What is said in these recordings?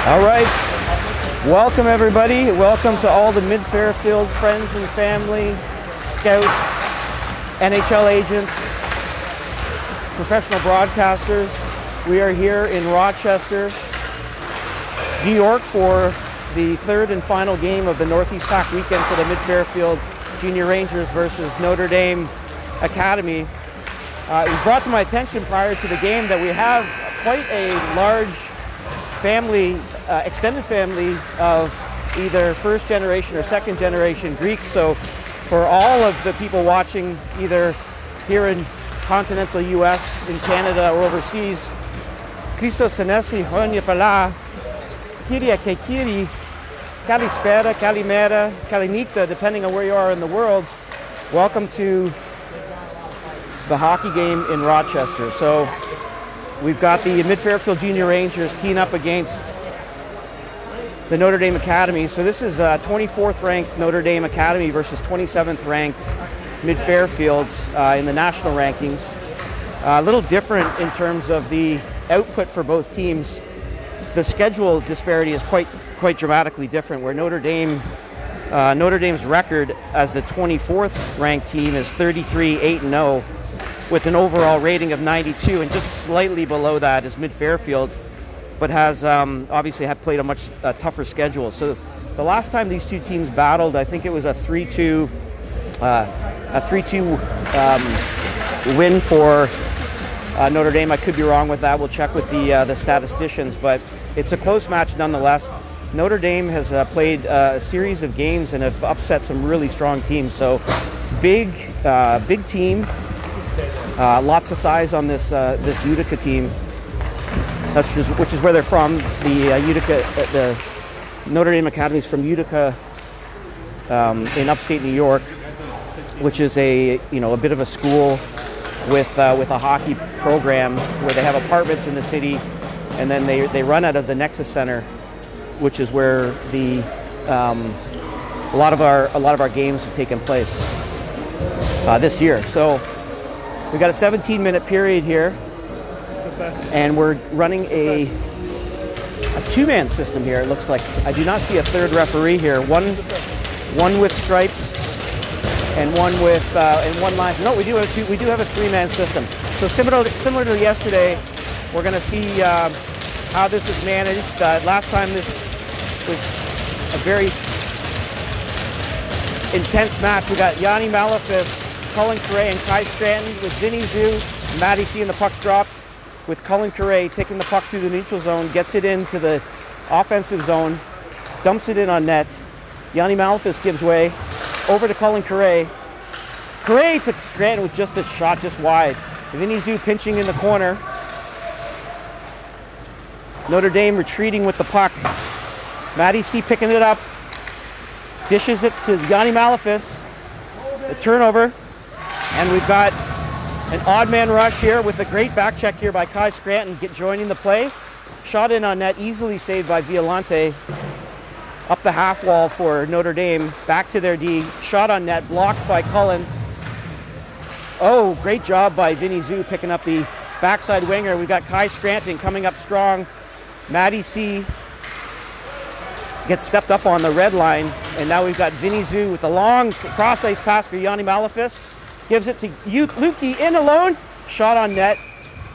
All right, welcome everybody. Welcome to all the Mid-Fairfield friends and family, scouts, NHL agents, professional broadcasters. We are here in Rochester, New York for the third and final game of the Northeast Pack weekend for the Mid-Fairfield Junior Rangers versus Notre Dame Academy. It was brought to my attention prior to the game that we have quite a large family, extended family of either first generation or second generation Greeks. So for all of the people watching either here in continental US, in Canada, or overseas, Christos Anesi, Honya Pala, Kyria Kekiri, Kalispera, Kalimera, Kalinikta, depending on where you are in the world, welcome to the hockey game in Rochester. So we've got the Mid-Fairfield Junior Rangers teeing up against the Notre Dame Academy. So this is 24th ranked Notre Dame Academy versus 27th ranked Mid-Fairfield in the national rankings. A little different in terms of the output for both teams. The schedule disparity is quite dramatically different, where Notre Dame's record as the 24th ranked team is 33-8-0 with an overall rating of 92, and just slightly below that is Mid-Fairfield, but has obviously played a much tougher schedule. So the last time these two teams battled, I think it was a 3-2 win for Notre Dame. I could be wrong with that. We'll check with the statisticians, but it's a close match nonetheless. Notre Dame has played a series of games and have upset some really strong teams. So big team, lots of size on this Utica team. Which is where they're from. The Notre Dame Academy is from Utica, in upstate New York, which is a bit of a school with a hockey program where they have apartments in the city, and then they run out of the Nexus Center, which is where a lot of our games have taken place this year. So we got a 17-minute period here, and we're running a two-man system here. It looks like I do not see a third referee here. One with stripes and one with and one line. No, we do have two. We do have a three-man system. So similar to yesterday, we're going to see how this is managed. Last time this was a very intense match. We got Yanni Malafis, Colin Correa, and Kai Scranton with Vinny Zhu, Matty C, and the puck's dropped, with Colin Correa taking the puck through the neutral zone, gets it into the offensive zone, dumps it in on net. Yanni Malafis gives way over to Colin Correa. Correa to Scranton with just a shot just wide. Vinny Zhu pinching in the corner. Notre Dame retreating with the puck. Matty C picking it up, dishes it to Yanni Malafis. The turnover, and we've got an odd man rush here with a great back check here by Kai Scranton joining the play. Shot in on net, easily saved by Violante. Up the half wall for Notre Dame, back to their D. Shot on net, blocked by Cullen. Oh, great job by Vinny Zhu picking up the backside winger. We've got Kai Scranton coming up strong. Matty C gets stepped up on the red line, and now we've got Vinny Zhu with a long cross-ice pass for Yanni Malafis. Gives it to Lukey in alone. Shot on net.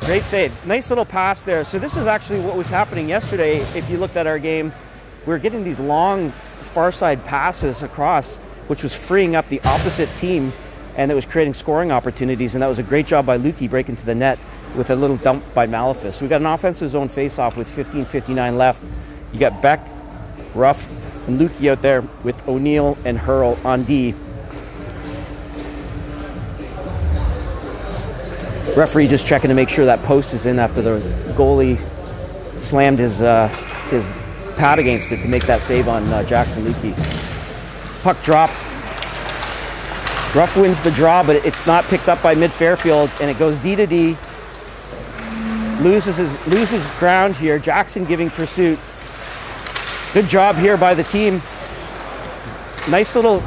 Great save. Nice little pass there. So this is actually what was happening yesterday. If you looked at our game, we were getting these long far side passes across, which was freeing up the opposite team, and it was creating scoring opportunities. And that was a great job by Lukey breaking to the net with a little dump by Malafis. So we got an offensive zone face-off with 15:59 left. You got Beck, Ruff, and Lukey out there with O'Neill and Hurl on D. Referee just checking to make sure that post is in after the goalie slammed his pad against it to make that save on Jackson Lukey. Puck drop. Ruff wins the draw, but it's not picked up by Mid-Fairfield, and it goes D to D. Loses ground here. Jackson giving pursuit. Good job here by the team. Nice little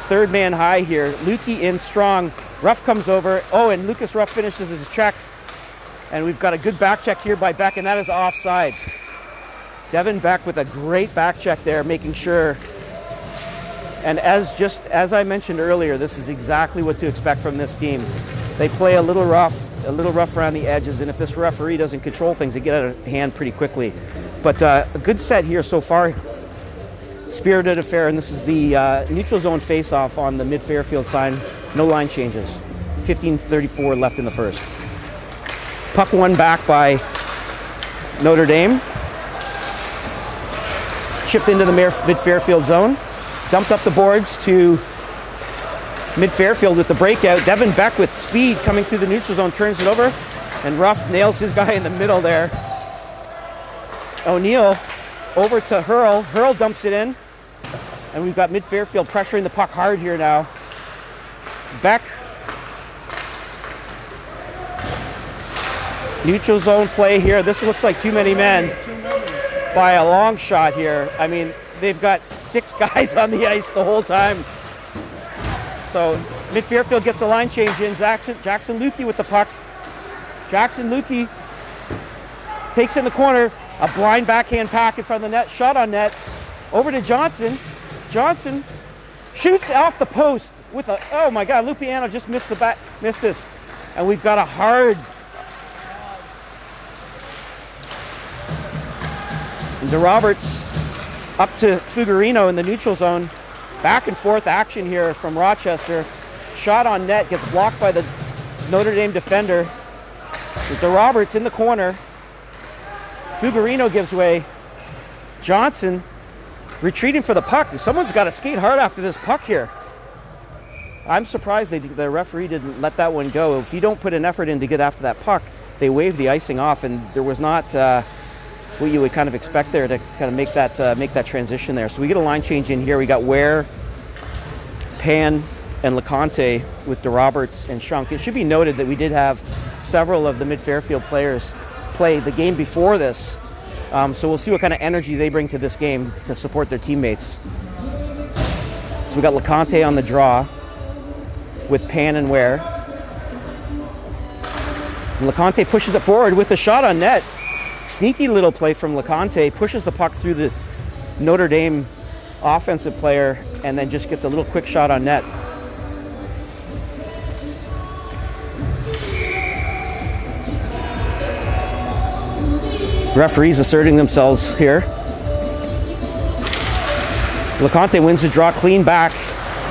third man high here. Lukey in strong. Ruff comes over. Oh, and Lucas Ruff finishes his check. And we've got a good back check here by Beck, and that is offside. Devin Beck with a great back check there, making sure. And as I mentioned earlier, this is exactly what to expect from this team. They play a little rough around the edges, and if this referee doesn't control things, they get out of hand pretty quickly. But a good set here so far. Spirited affair, and this is the neutral zone face-off on the mid-Fairfield side. No line changes. 15:34 left in the first. Puck won back by Notre Dame. Chipped into the mid-Fairfield zone. Dumped up the boards to mid-Fairfield with the breakout. Devin Beck with speed coming through the neutral zone, turns it over, and Ruff nails his guy in the middle there. O'Neill over to Hurl. Hurl dumps it in, and we've got mid-Fairfield pressuring the puck hard here now. Beck. Neutral zone play here. This looks like too many men by a long shot here. I mean, they've got 6 guys on the ice the whole time. So mid-Fairfield gets a line change in. Jackson Lukey with the puck. Jackson Lukey takes in the corner. A blind backhand pack in front of the net. Shot on net. Over to Johnson. Johnson shoots off the post with a, oh my God, Lupiano just missed this. And we've got a hard, De Roberts up to Fuggerino in the neutral zone. Back and forth action here from Rochester. Shot on net, gets blocked by the Notre Dame defender. De Roberts in the corner. Fuggerino gives way. Johnson retreating for the puck. Someone's got to skate hard after this puck here. I'm surprised the referee didn't let that one go. If you don't put an effort in to get after that puck, they waved the icing off, and there was not what you would kind of expect there to kind of make that transition there. So we get a line change in here. We got Ware, Pan, and LeConte with De Roberts and Shunk. It should be noted that we did have several of the mid-Fairfield players play the game before this. So we'll see what kind of energy they bring to this game to support their teammates. So we got LeConte on the draw with Pan and Ware. And LeConte pushes it forward with a shot on net. Sneaky little play from LeConte, pushes the puck through the Notre Dame offensive player and then just gets a little quick shot on net. Referees asserting themselves here. LeConte wins the draw clean back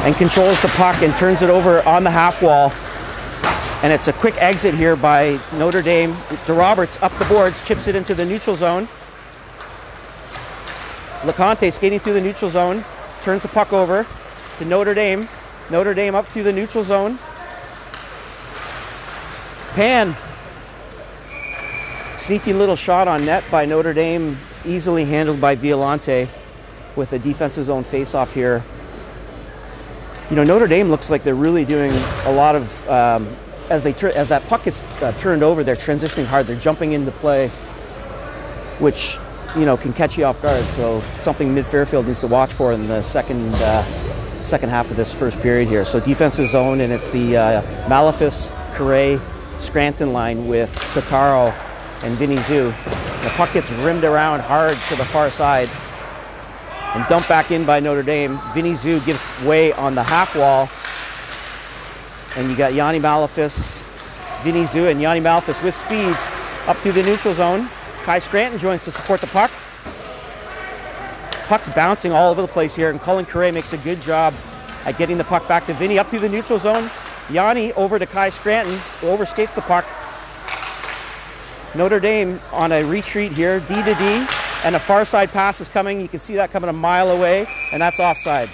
and controls the puck and turns it over on the half wall. And it's a quick exit here by Notre Dame. De Roberts up the boards, chips it into the neutral zone. LeConte skating through the neutral zone, turns the puck over to Notre Dame. Notre Dame up through the neutral zone. Pan. Sneaky little shot on net by Notre Dame, easily handled by Violante with a defensive zone face-off here. You know, Notre Dame looks like they're really doing a lot of, as that puck gets turned over, they're transitioning hard. They're jumping into play, which, you know, can catch you off guard. So something mid-Fairfield needs to watch for in the second half of this first period here. So defensive zone, and it's the Malefis, Correa, Scranton line with Picaro and Vinny Zhu. The puck gets rimmed around hard to the far side and dumped back in by Notre Dame. Vinny Zhu gives way on the half wall. And you got Yanni Malefis, Vinny Zhu, and Yanni Malefis with speed up through the neutral zone. Kai Scranton joins to support the puck. Puck's bouncing all over the place here, and Cullen Correa makes a good job at getting the puck back to Vinny up through the neutral zone. Yanni over to Kai Scranton, who overskates the puck. Notre Dame on a retreat here, D to D, and a far side pass is coming. You can see that coming a mile away, and that's offside.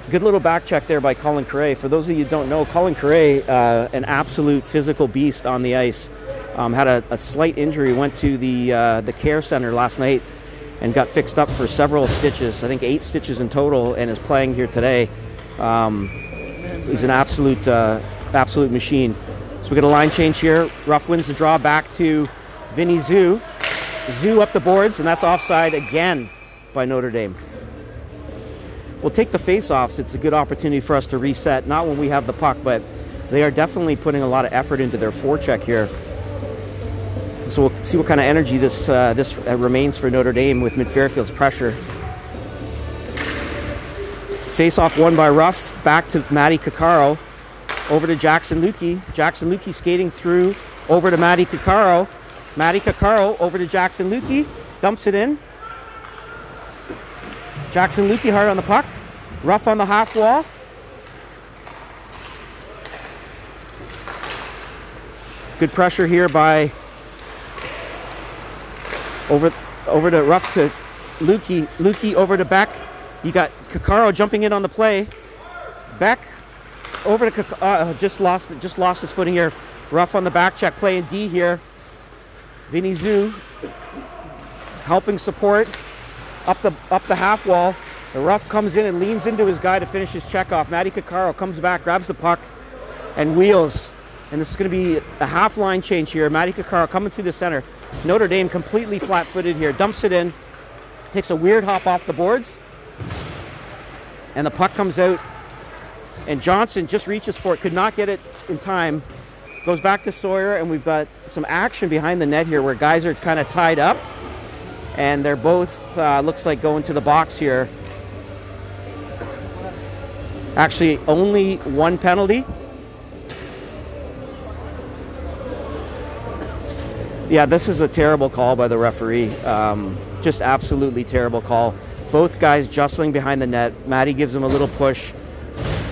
Good little back check there by Cullen Correa. For those of you who don't know, Cullen Correa, an absolute physical beast on the ice. Had a slight injury, went to the care center last night and got fixed up for several stitches. I think 8 stitches in total, and is playing here today. He's an absolute machine. So we get a line change here. Ruff wins the draw back to Vinny Zhu. Zhu up the boards, and that's offside again by Notre Dame. We'll take the face-offs. It's a good opportunity for us to reset, not when we have the puck, but they are definitely putting a lot of effort into their forecheck here. So we'll see what kind of energy this remains for Notre Dame with Mid-Fairfield's pressure. Face-off won by Ruff, back to Matty Caccaro, over to Jackson Lukey. Jackson Lukey skating through, over to Matty Caccaro. Matty Caccaro over to Jackson Lukey, dumps it in. Jackson Lukey hard on the puck. Ruff on the half wall. Good pressure here by over to Ruff to Lukey. Lukey over to Beck. You got Caccaro jumping in on the play. Beck over to just lost his footing here. Ruff on the back check, playing D here. Vinny Zhu helping support up the half wall. The Ruff comes in and leans into his guy to finish his check off. Matty Caccaro comes back, grabs the puck, and wheels. And this is going to be a half line change here. Matty Caccaro coming through the center. Notre Dame completely flat-footed here. Dumps it in. Takes a weird hop off the boards. And the puck comes out. And Johnson just reaches for it. Could not get it in time. Goes back to Sawyer. And we've got some action behind the net here where guys are kind of tied up. And they're both, looks like, going to the box here. Actually, only one penalty. Yeah, this is a terrible call by the referee. Just absolutely terrible call. Both guys jostling behind the net. Matty gives him a little push.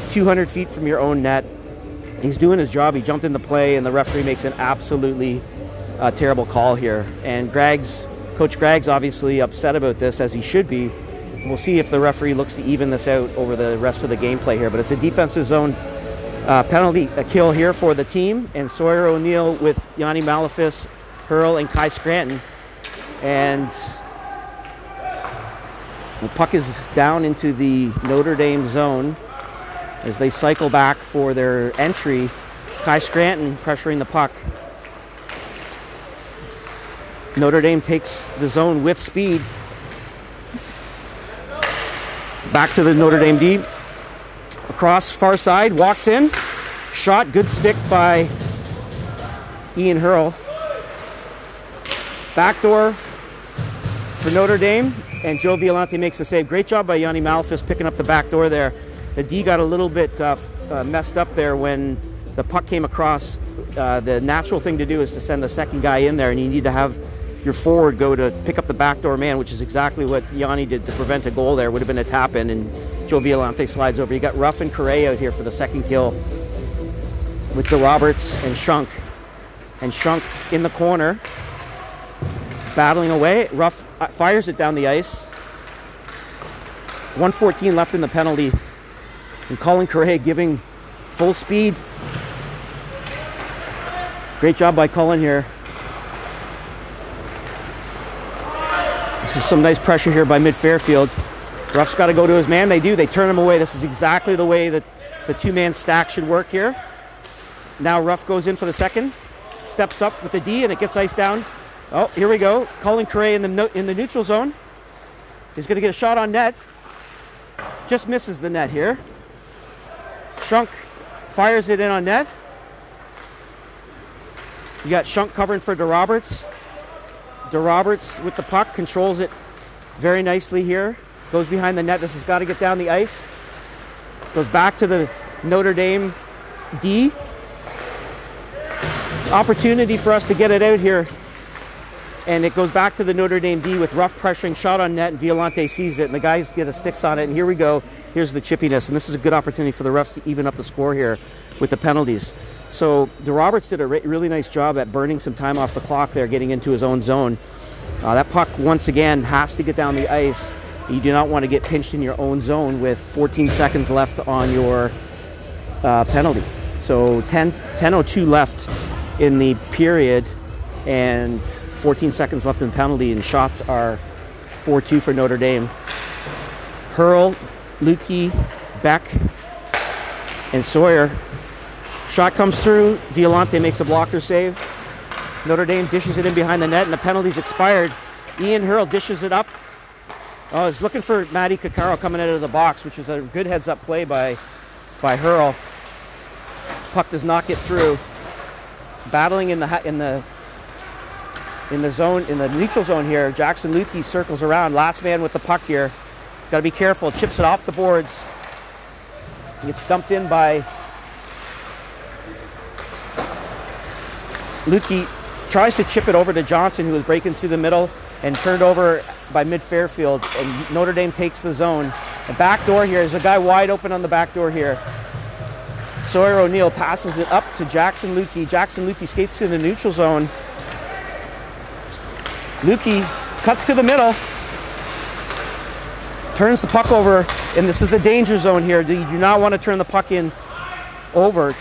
200 feet from your own net. He's doing his job. He jumped in the play, and the referee makes an absolutely terrible call here. And Coach Gregg's obviously upset about this, as he should be. We'll see if the referee looks to even this out over the rest of the gameplay here. But it's a defensive zone penalty, a kill here for the team. And Sawyer O'Neill with Yanni Malafis, Hurl, and Kai Scranton. And the puck is down into the Notre Dame zone as they cycle back for their entry. Kai Scranton pressuring the puck. Notre Dame takes the zone with speed. Back to the Notre Dame D. Across far side, walks in. Shot, good stick by Ian Hurl. Backdoor for Notre Dame, and Joe Violante makes the save. Great job by Yanni Malafis picking up the back door there. The D got a little bit messed up there when the puck came across. The natural thing to do is to send the second guy in there, and you need to have your forward go to pick up the backdoor man, which is exactly what Yanni did to prevent a goal there. Would have been a tap in, and Joe Violante slides over. You got Ruff and Correa out here for the second kill with the Roberts and Shunk. And Shunk in the corner, battling away. Ruff fires it down the ice. 1:14 left in the penalty. And Colin Correa giving full speed. Great job by Colin here. This is some nice pressure here by Mid-Fairfield. Ruff's got to go to his man. They do. They turn him away. This is exactly the way that the two-man stack should work here. Now Ruff goes in for the second. Steps up with the D, and it gets iced down. Oh, here we go. Colin Correa in the neutral zone. He's going to get a shot on net. Just misses the net here. Shunk fires it in on net. You got Shunk covering for DeRoberts. DeRoberts with the puck, controls it very nicely here. Goes behind the net. This has got to get down the ice. Goes back to the Notre Dame D. Opportunity for us to get it out here. And it goes back to the Notre Dame D with Ruff pressuring, shot on net, and Violante sees it, and the guys get a sticks on it, and here we go. Here's the chippiness, and this is a good opportunity for the refs to even up the score here with the penalties. So DeRoberts did a really nice job at burning some time off the clock there, getting into his own zone. That puck, once again, has to get down the ice. You do not want to get pinched in your own zone with 14 seconds left on your penalty. So 10:02 left in the period, and 14 seconds left in the penalty, and shots are 4-2 for Notre Dame. Hurl, Lukey, Beck, and Sawyer. Shot comes through. Violante makes a blocker save. Notre Dame dishes it in behind the net, and the penalty's expired. Ian Hurl dishes it up. Oh, he's looking for Matty Caccaro coming out of the box, which is a good heads-up play by Hurl. Puck does not get through. Battling in the in the zone, in the neutral zone here. Jackson Lukey circles around. Last man with the puck here. Got to be careful. Chips it off the boards. Gets dumped in by Lukey. Tries to chip it over to Johnson, who was breaking through the middle, and turned over by mid-Fairfield. And Notre Dame takes the zone. The back door here. There's a guy wide open on the back door here. Sawyer O'Neill passes it up to Jackson Lukey. Jackson Lukey skates to the neutral zone. Lukey cuts to the middle. Turns the puck over, and this is the danger zone here. You do not want to turn the puck in over.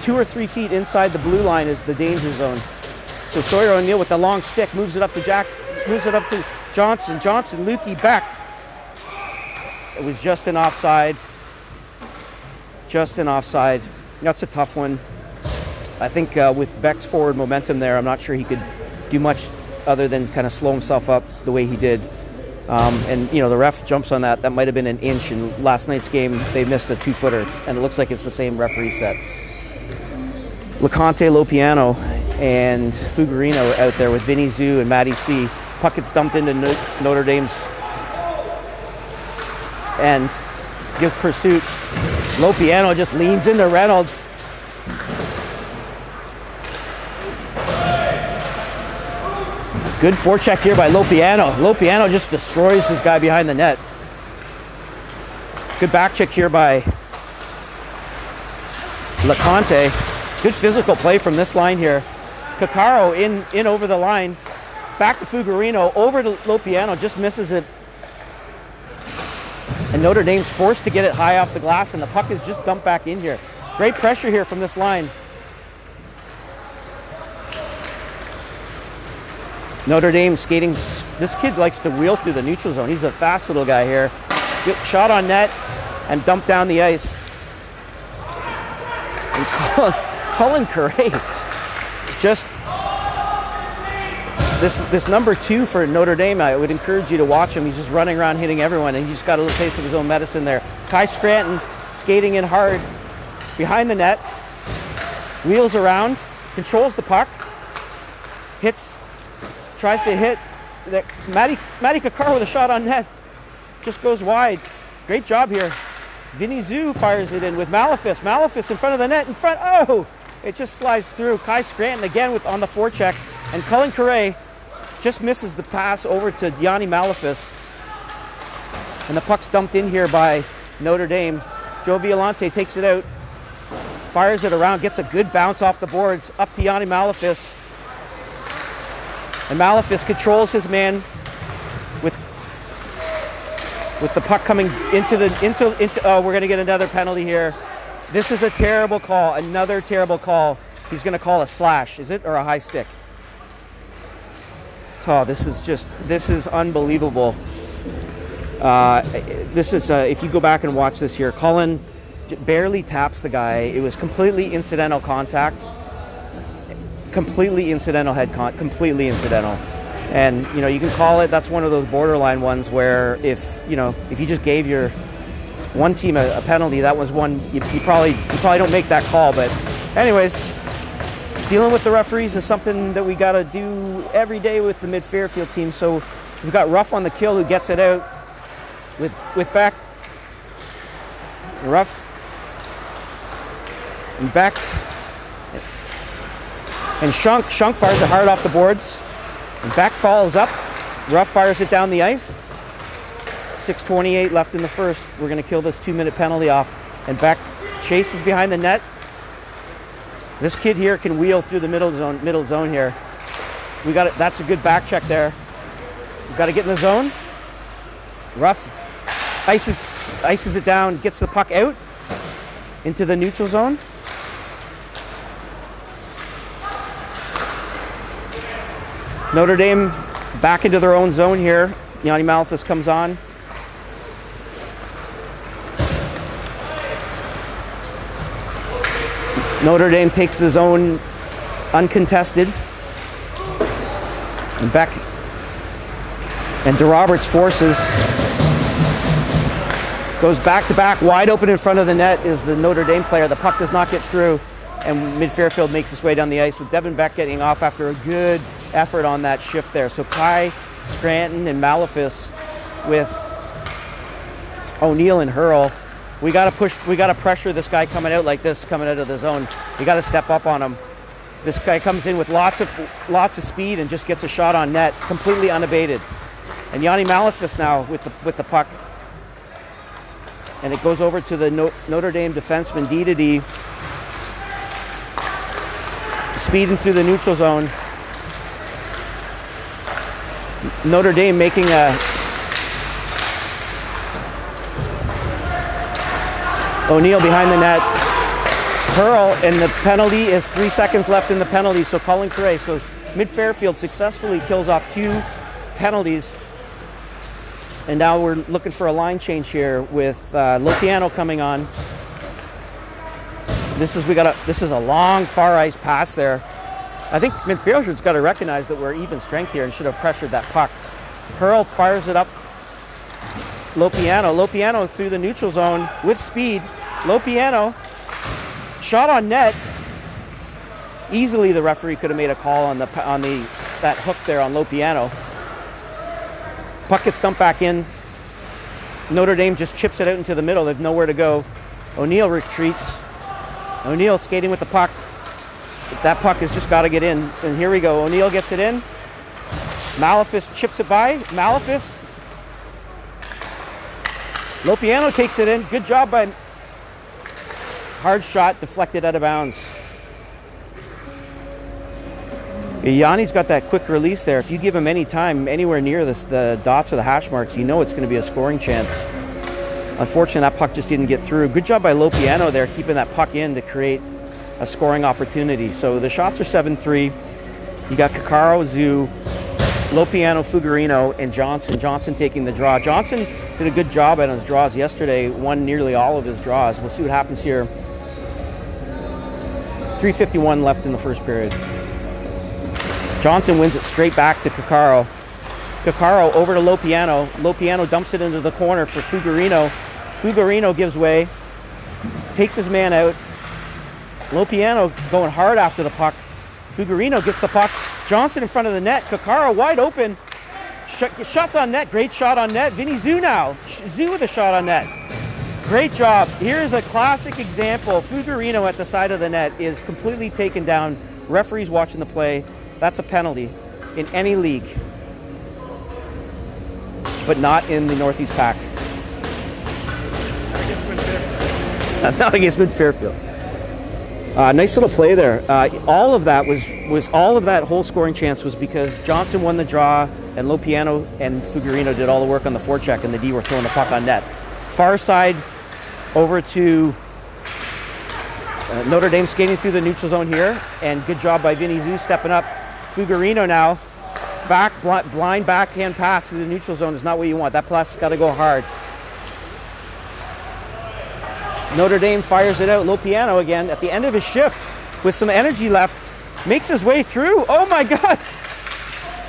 2 or 3 feet inside the blue line is the danger zone. So Sawyer O'Neill with the long stick moves it up to Johnson. Johnson, Lukey, back. It was just an offside. Just an offside. That's a tough one. I think with Beck's forward momentum there, I'm not sure he could do much other than kind of slow himself up the way he did. And, you know, the ref jumps on that. That might have been an inch. In last night's game, they missed a 2-footer. And it looks like it's the same referee set. LeConte, Lopiano, and Fuggerino out there with Vinny Zhu and Matty C. Puck gets dumped into Notre Dame's end. Gives pursuit. Lopiano just leans into Reynolds. Good forecheck here by Lopiano. Lopiano just destroys his guy behind the net. Good back check here by LeConte. Good physical play from this line here. Caccaro in over the line. Back to Fuggerino. Over to Lopiano. Just misses it. And Notre Dame's forced to get it high off the glass, and the puck is just dumped back in here. Great pressure here from this line. Notre Dame skating. This kid likes to wheel through the neutral zone. He's a fast little guy here. Good shot on net and dumped down the ice. And Colin Curray, just this number 2 for Notre Dame, I would encourage you to watch him. He's just running around hitting everyone, and he's got a little taste of his own medicine there. Kai Scranton skating in hard behind the net, wheels around, controls the puck, hits, tries to hit. Matty Caccaro with a shot on net, just goes wide. Great job here. Vinny Zhu fires it in with Malefis. Malefis in front of the net, oh! It just slides through. Kai Scranton again on the forecheck, and Colin Curray just misses the pass over to Yanni Malefis. And the puck's dumped in here by Notre Dame. Joe Violante takes it out, fires it around, gets a good bounce off the boards, up to Yanni Malefis. And Malefis controls his man with the puck coming into oh, we're going to get another penalty here. This is a terrible call, another terrible call. He's going to call a slash, is it, or a high stick? Oh, this is unbelievable. This is, if you go back and watch this here, Colin barely taps the guy. It was completely incidental contact. Completely incidental head contact, completely incidental. And, you know, you can call it, that's one of those borderline ones where if you just gave your one team a penalty, that was one, you probably don't make that call. But anyways, dealing with the referees is something that we got to do every day with the mid-Fairfield team. So we've got Ruff on the kill who gets it out with Beck. Ruff and Beck. And Shunk fires it hard off the boards. And Beck follows up. Ruff fires it down the ice. 6:28 left in the first. We're going to kill this 2-minute penalty off. And Beck chases behind the net. This kid here can wheel through the middle zone here. We got it. That's a good back check there. We've got to get in the zone. Ruff ices it down, gets the puck out into the neutral zone. Notre Dame back into their own zone here. Yanni Malefis comes on. Notre Dame takes the zone uncontested. And Beck and DeRoberts forces. Goes back to back, wide open in front of the net is the Notre Dame player. The puck does not get through, and mid-Fairfield makes its way down the ice with Devin Beck getting off after a good effort on that shift there. So Kai, Scranton, and Malefus with O'Neill and Hurl. We got to push, we got to pressure this guy coming out like this, coming out of the zone. We got to step up on him. This guy comes in with lots of speed and just gets a shot on net, completely unabated. And Yanni Malefus now with the puck. And it goes over to the Notre Dame defenseman, D. Speeding through the neutral zone. Notre Dame making a... O'Neill behind the net. Hurl, and the penalty is 3 seconds left in the penalty, so Colin Correa. So Mid-Fairfield successfully kills off 2 penalties. And now we're looking for a line change here with Lopiano coming on. This is a long far ice pass there. I think Mid-Fairfield's got to recognize that we're even strength here and should have pressured that puck. Hurl fires it up. Lopiano through the neutral zone with speed. Lopiano, shot on net. Easily the referee could have made a call on that hook there on Lopiano. Puck gets dumped back in. Notre Dame just chips it out into the middle. They have nowhere to go. O'Neill retreats. O'Neill skating with the puck. But that puck has just got to get in. And here we go. O'Neill gets it in. Malefus chips it by. Malefus. Lopiano takes it in. Good job by... Hard shot, deflected out of bounds. Yanni's got that quick release there. If you give him any time anywhere near the dots or the hash marks, you know it's going to be a scoring chance. Unfortunately, that puck just didn't get through. Good job by Lopiano there, keeping that puck in to create a scoring opportunity. So the shots are 7-3. You got Caccaro, Zoo, Lopiano, Fuggerino, and Johnson. Johnson taking the draw. Johnson did a good job on his draws yesterday, won nearly all of his draws. We'll see what happens here. 3:51 left in the first period. Johnson wins it straight back to Caccaro. Caccaro over to Lopiano. Lopiano dumps it into the corner for Fuggerino. Fuggerino gives way, takes his man out. Lopiano going hard after the puck. Fuggerino gets the puck. Johnson in front of the net. Caccaro wide open. Shots on net. Great shot on net. Vinny Zhu now. Zhu with a shot on net. Great job. Here's a classic example. Fuggerino at the side of the net is completely taken down. Referee's watching the play. That's a penalty in any league, but not in the Northeast Pack. Not against Mid-Fairfield. Nice little play there. All of that was all of that whole scoring chance was because Johnson won the draw and Lopiano and Fuggerino did all the work on the forecheck and the D were throwing the puck on net. Far side over to Notre Dame skating through the neutral zone here, and good job by Vinny Zhu stepping up. Fuggerino now, blind backhand pass through the neutral zone is not what you want. That pass has got to go hard. Notre Dame fires it out. Lopiano again at the end of his shift with some energy left, makes his way through. Oh my God!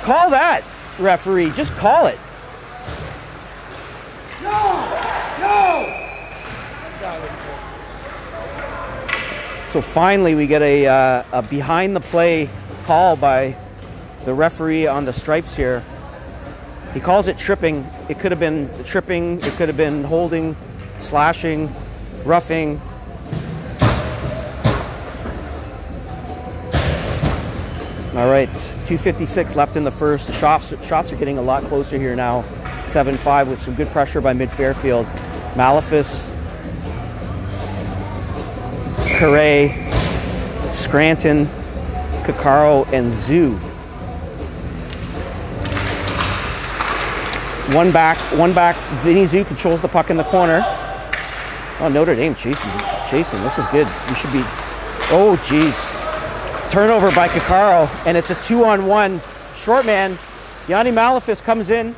Call that, referee. Just call it. No! So finally we get a behind the play call by the referee on the stripes here. He calls it tripping. It could have been tripping, it could have been holding, slashing, roughing. All right, 2:56 left in the first. The shots are getting a lot closer here now. 7-5 with some good pressure by Mid-Fairfield. Malefus, Correa, Scranton, Caccaro, and Zhu. One back. Vinny Zhu controls the puck in the corner. Oh, Notre Dame chasing. This is good. We should be. Oh, geez. Turnover by Caccaro, and it's a 2-on-1. Short man, Yanni Malefus comes in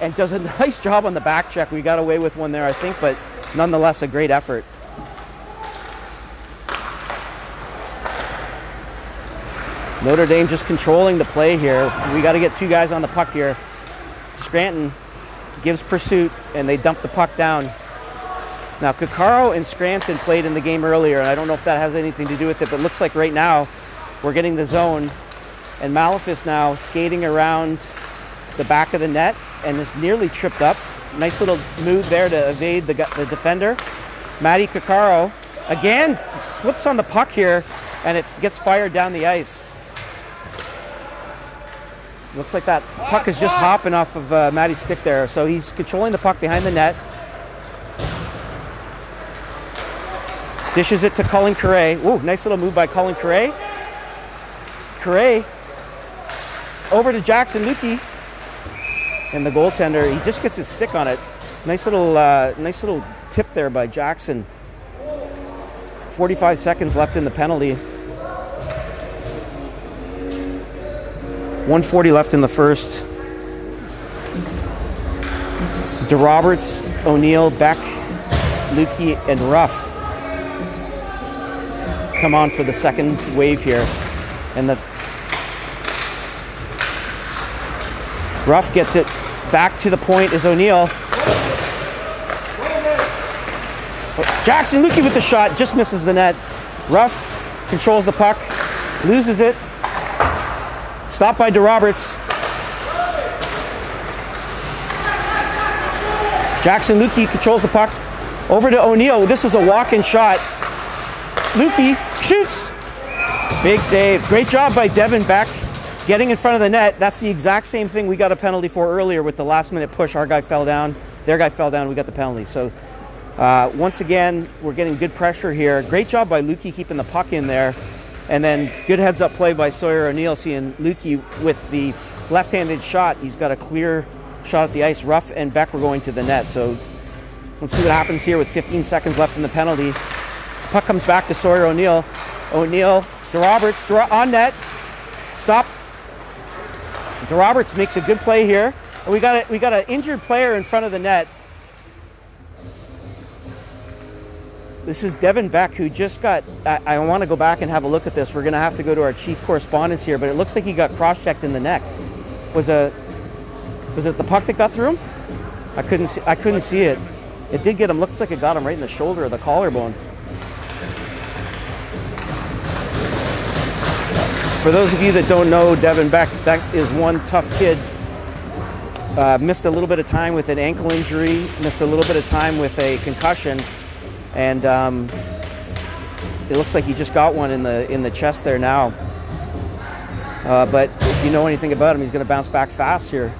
and does a nice job on the back check. We got away with one there, I think, but nonetheless, a great effort. Notre Dame just controlling the play here. We got to get 2 guys on the puck here. Scranton gives pursuit, and they dump the puck down. Now, Caccaro and Scranton played in the game earlier, and I don't know if that has anything to do with it, but it looks like right now we're getting the zone. And Malefis now skating around the back of the net and is nearly tripped up. Nice little move there to evade the defender. Matty Coccaro again slips on the puck here, and it gets fired down the ice. Looks like that puck is just hopping off of Matty's stick there. So he's controlling the puck behind the net. Dishes it to Colin Curray. Ooh, nice little move by Colin Curray. Curray over to Jackson Lukey. And the goaltender, he just gets his stick on it. Nice little tip there by Jackson. 45 seconds left in the penalty. 1:40 left in the first. DeRoberts, O'Neill, Beck, Lukey, and Ruff come on for the second wave here. And the Ruff gets it back to the point is O'Neill. Jackson Lukey with the shot, just misses the net. Ruff controls the puck, loses it. Stopped by DeRoberts. Jackson Lukey controls the puck. Over to O'Neill. This is a walk-in shot. Lukey shoots. Big save. Great job by Devin Beck getting in front of the net. That's the exact same thing we got a penalty for earlier with the last-minute push. Our guy fell down. Their guy fell down. We got the penalty. So once again, we're getting good pressure here. Great job by Lukey keeping the puck in there. And then good heads-up play by Sawyer O'Neill, seeing Lukey with the left-handed shot. He's got a clear shot at the ice. Ruff and Beck were going to the net. So let's see what happens here with 15 seconds left in the penalty. Puck comes back to Sawyer O'Neill. O'Neill, DeRoberts on net. Stop. DeRoberts makes a good play here. And we got an injured player in front of the net. This is Devin Beck, who just got, I want to go back and have a look at this. We're going to have to go to our chief correspondence here, but it looks like he got cross-checked in the neck. Was it the puck that got through him? I couldn't see it. It did get him, looks like it got him right in the shoulder or the collarbone. For those of you that don't know Devin Beck, that is one tough kid. Missed a little bit of time with an ankle injury, missed a little bit of time with a concussion. And it looks like he just got one in the chest there now. But if you know anything about him, he's going to bounce back fast here.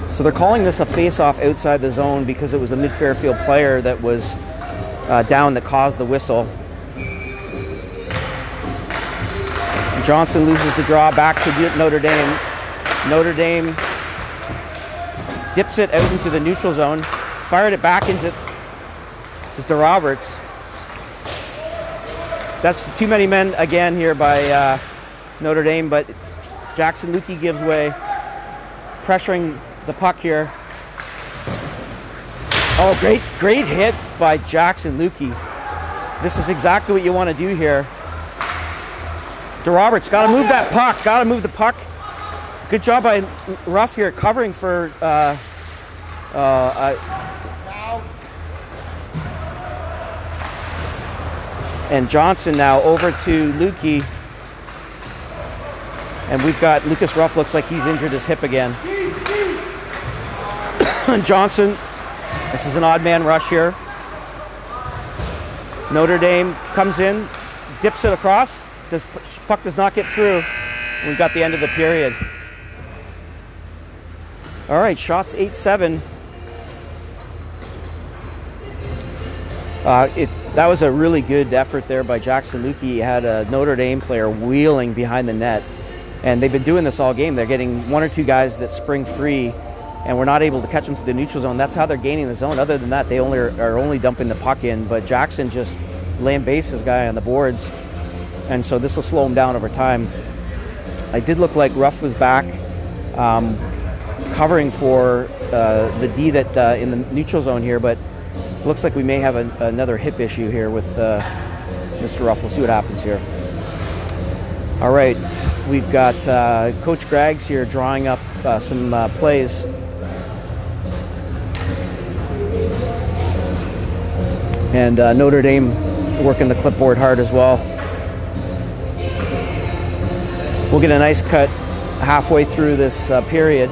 So they're calling this a face-off outside the zone because it was a mid-Fairfield player that was down that caused the whistle. Johnson loses the draw back to Notre Dame. Notre Dame dips it out into the neutral zone, fired it back into DeRoberts. That's too many men again here by Notre Dame, but Jackson Lukey gives way, pressuring the puck here. Oh, great hit by Jackson Lukey. This is exactly what you want to do here. DeRoberts got to move that puck, got to move the puck. Good job by Ruff here covering for and Johnson now over to Lukey. And we've got Lucas Ruff, looks like he's injured his hip again. Johnson, this is an odd man rush here. Notre Dame comes in, dips it across. The puck does not get through. We've got the end of the period. All right, shots 8-7. That was a really good effort there by Jackson Lukey. He had a Notre Dame player wheeling behind the net. And they've been doing this all game. They're getting one or two guys that spring free, and we're not able to catch them to the neutral zone. That's how they're gaining the zone. Other than that, they are only dumping the puck in. But Jackson just laying base his guy on the boards. And so this will slow him down over time. I did look like Ruff was back covering for the D that in the neutral zone here, but looks like we may have another hip issue here with Mr. Ruff. We'll see what happens here. All right, we've got Coach Graggs here drawing up some plays. And Notre Dame working the clipboard hard as well. We'll get a nice cut halfway through this period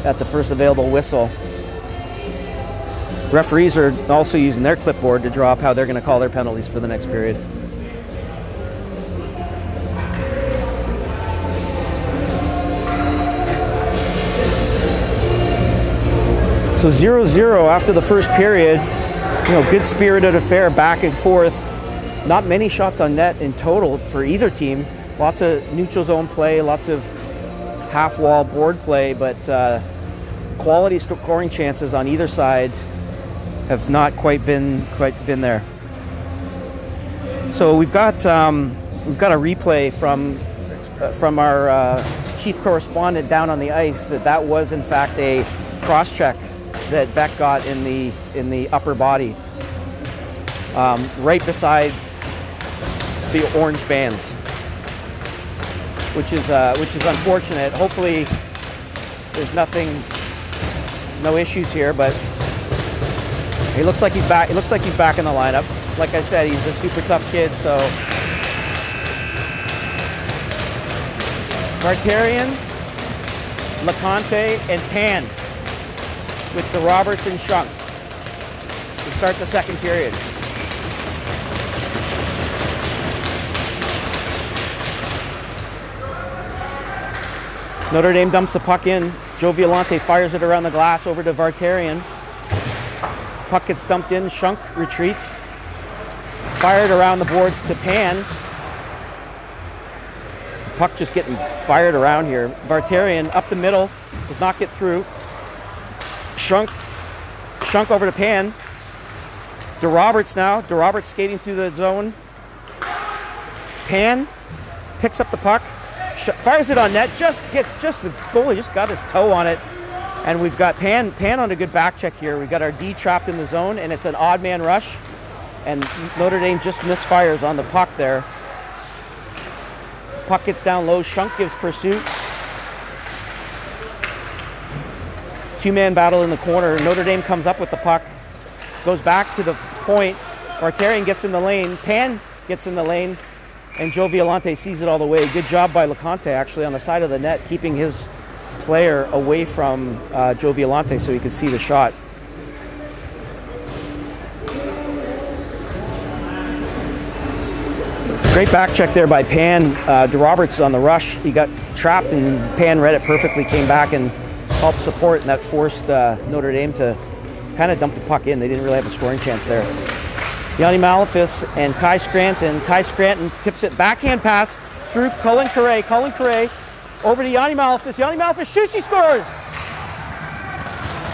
at the first available whistle. Referees are also using their clipboard to draw up how they're going to call their penalties for the next period. So 0-0 after the first period. Good spirited affair, back and forth. Not many shots on net in total for either team. Lots of neutral zone play, lots of half wall board play, but quality scoring chances on either side have not quite been there. So we've got a replay from our chief correspondent down on the ice that was in fact a cross check that Beck got in the upper body, right beside the orange bands, which is unfortunate. Hopefully, there's no issues here, but he looks like he's back. It looks like he's back in the lineup. Like I said, he's a super tough kid. So Martarian, LeConte, and Pan with the Roberts and Shunk to start the second period. Notre Dame dumps the puck in. Joe Violante fires it around the glass over to Vartarian. Puck gets dumped in. Shunk retreats. Fired around the boards to Pan. Puck just getting fired around here. Vartarian up the middle. Does not get through. Shunk over to Pan. DeRoberts now. DeRoberts skating through the zone. Pan picks up the puck. Fires it on net. The goalie just got his toe on it. And we've got Pan on a good back check here. We've got our D trapped in the zone, and it's an odd man rush. And Notre Dame just misfires on the puck there. Puck gets down low. Shunk gives pursuit. Two-man battle in the corner. Notre Dame comes up with the puck. Goes back to the point. Vartarian gets in the lane. Pan gets in the lane. And Joe Violante sees it all the way. Good job by LeConte, actually, on the side of the net, keeping his player away from Joe Violante so he could see the shot. Great back check there by Pan. DeRoberts on the rush. He got trapped, and Pan read it perfectly, came back and helped support, and that forced Notre Dame to kind of dump the puck in. They didn't really have a scoring chance there. Yanni Malafis and Kai Scranton. Kai Scranton tips it, backhand pass through Cullen Correa. Cullen Correa over to Yanni Malafis. Yanni Malafis shoots, he scores!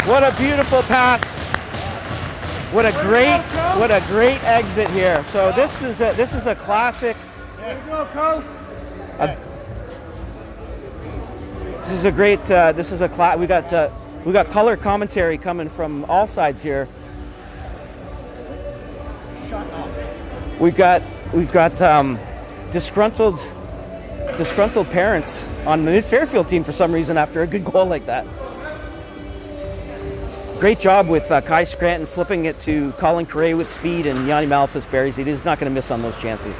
What a beautiful pass. What a great exit here. So this is a classic. There you go, Cole. This is a great. We got color commentary coming from all sides here. We've got disgruntled parents on the Fairfield team for some reason after a good goal like that. Great job with Kai Scranton flipping it to Colin Correa with speed, and Yanni Malafis buries it. He's not going to miss on those chances.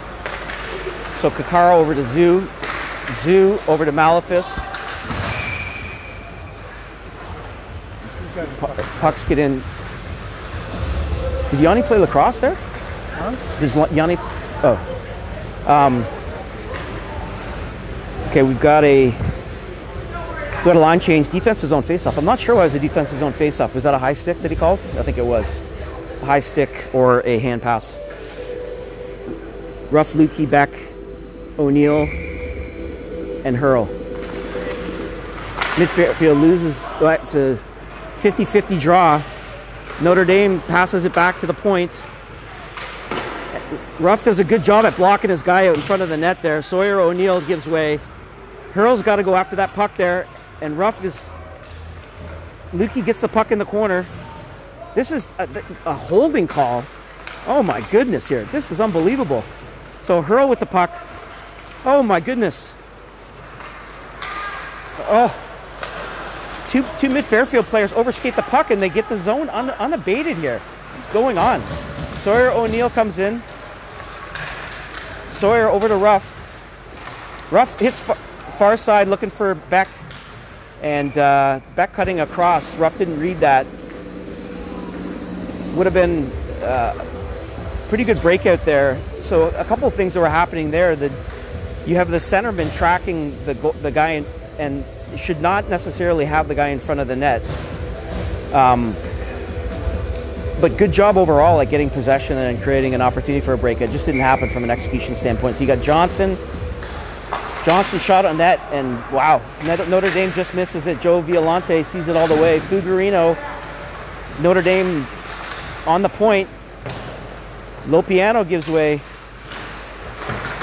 So Kakara over to Zoo. Zoo over to Malafis. Pucks get in. Did Yanni play lacrosse there? Huh? Does Yanni? Oh. Okay, we've got a line change. Defensive zone faceoff. I'm not sure why it was a defensive zone faceoff. Was that a high stick that he called? I think it was. A high stick or a hand pass. Ruff, Lukey, Beck, O'Neill, and Hurl. Midfield loses. It's a 50-50 draw. Notre Dame passes it back to the point. Ruff does a good job at blocking his guy out in front of the net there. Sawyer O'Neill gives way. Hurl's got to go after that puck there. And Lukey gets the puck in the corner. This is a holding call. Oh my goodness here. This is unbelievable. So Hurl with the puck. Oh my goodness. Oh. Two mid-Fairfield players overskate the puck and they get the zone unabated here. What's going on? Sawyer O'Neill comes in. Sawyer over to Ruff. Ruff far side looking for Beck, and Beck cutting across. Ruff didn't read that. Would have been pretty good breakout there. So a couple of things that were happening there. You have the centerman tracking the guy and should not necessarily have the guy in front of the net. But good job overall at getting possession and creating an opportunity for a breakout. Just didn't happen from an execution standpoint. So you got Johnson shot on net, and wow, Notre Dame just misses it. Joe Violante sees it all the way. Fuggerino, Notre Dame on the point. Lopiano gives way.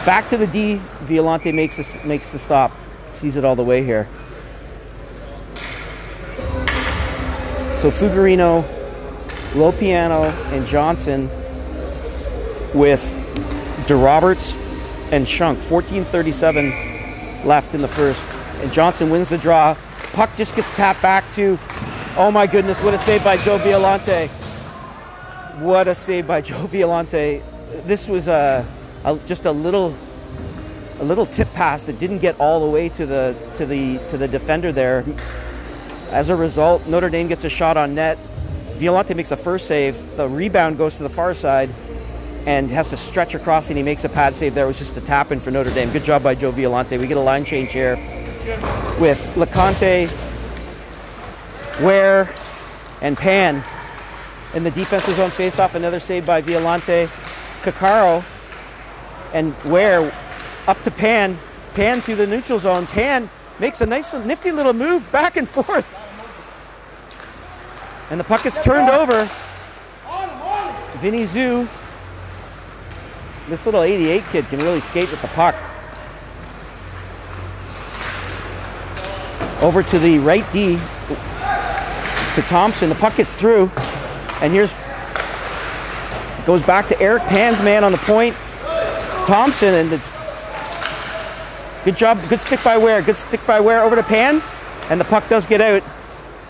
Back to the D. Violante makes the stop. Sees it all the way here. So Fuggerino, Lopiano, and Johnson with DeRoberts and Shunk. 14:37 left in the first. And Johnson wins the draw. Puck just gets tapped back to, oh my goodness, what a save by Joe Violante. What a save by Joe Violante. This was just a little tip pass that didn't get all the way to the defender there. As a result, Notre Dame gets a shot on net. Violante makes the first save. The rebound goes to the far side and has to stretch across, and he makes a pad save there. It was just a tap in for Notre Dame. Good job by Joe Violante. We get a line change here with LeConte, Ware, and Pan in the defensive zone face-off. Another save by Violante. Caccaro and Ware up to Pan. Pan through the neutral zone. Pan makes a nice, nifty little move back and forth. And the puck gets turned over. Vinny Zhu, this little 88 kid, can really skate with the puck. Over to the right D, to Thompson. The puck gets through. And goes back to Eric Pan's man on the point. Thompson, and good job, good stick by Ware. Good stick by Ware over to Pan. And the puck does get out.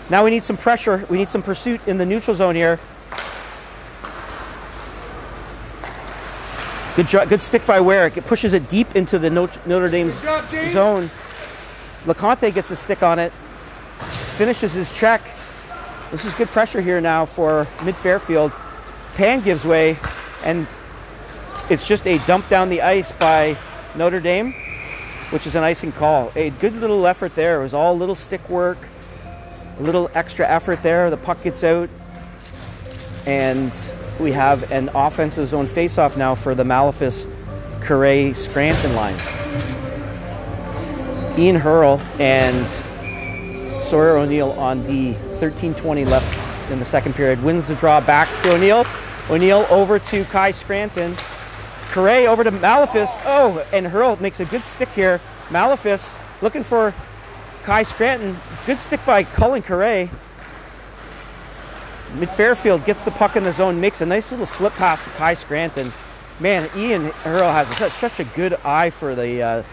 Now we need some pressure. We need some pursuit in the neutral zone here. Good stick by Ware. It pushes it deep into the Notre Dame zone. LeConte gets a stick on it. Finishes his check. This is good pressure here now for mid-Fairfield. Pan gives way, and it's just a dump down the ice by Notre Dame, which is an icing call. A good little effort there. It was all little stick work, a little extra effort there. The puck gets out, and we have an offensive zone face-off now for the Malefus Curray Scranton line. Ian Hurl and Sawyer O'Neill on D. 13:20 left in the second period. Wins the draw back to O'Neill. O'Neill over to Kai Scranton. Curray over to Malefus. Oh, and Hurl makes a good stick here. Malefus looking for Kai Scranton. Good stick by Cullen Curray. Mid-Fairfield gets the puck in the zone, makes a nice little slip pass to Kai Scranton. Man, Ian Hurl has such a good eye for the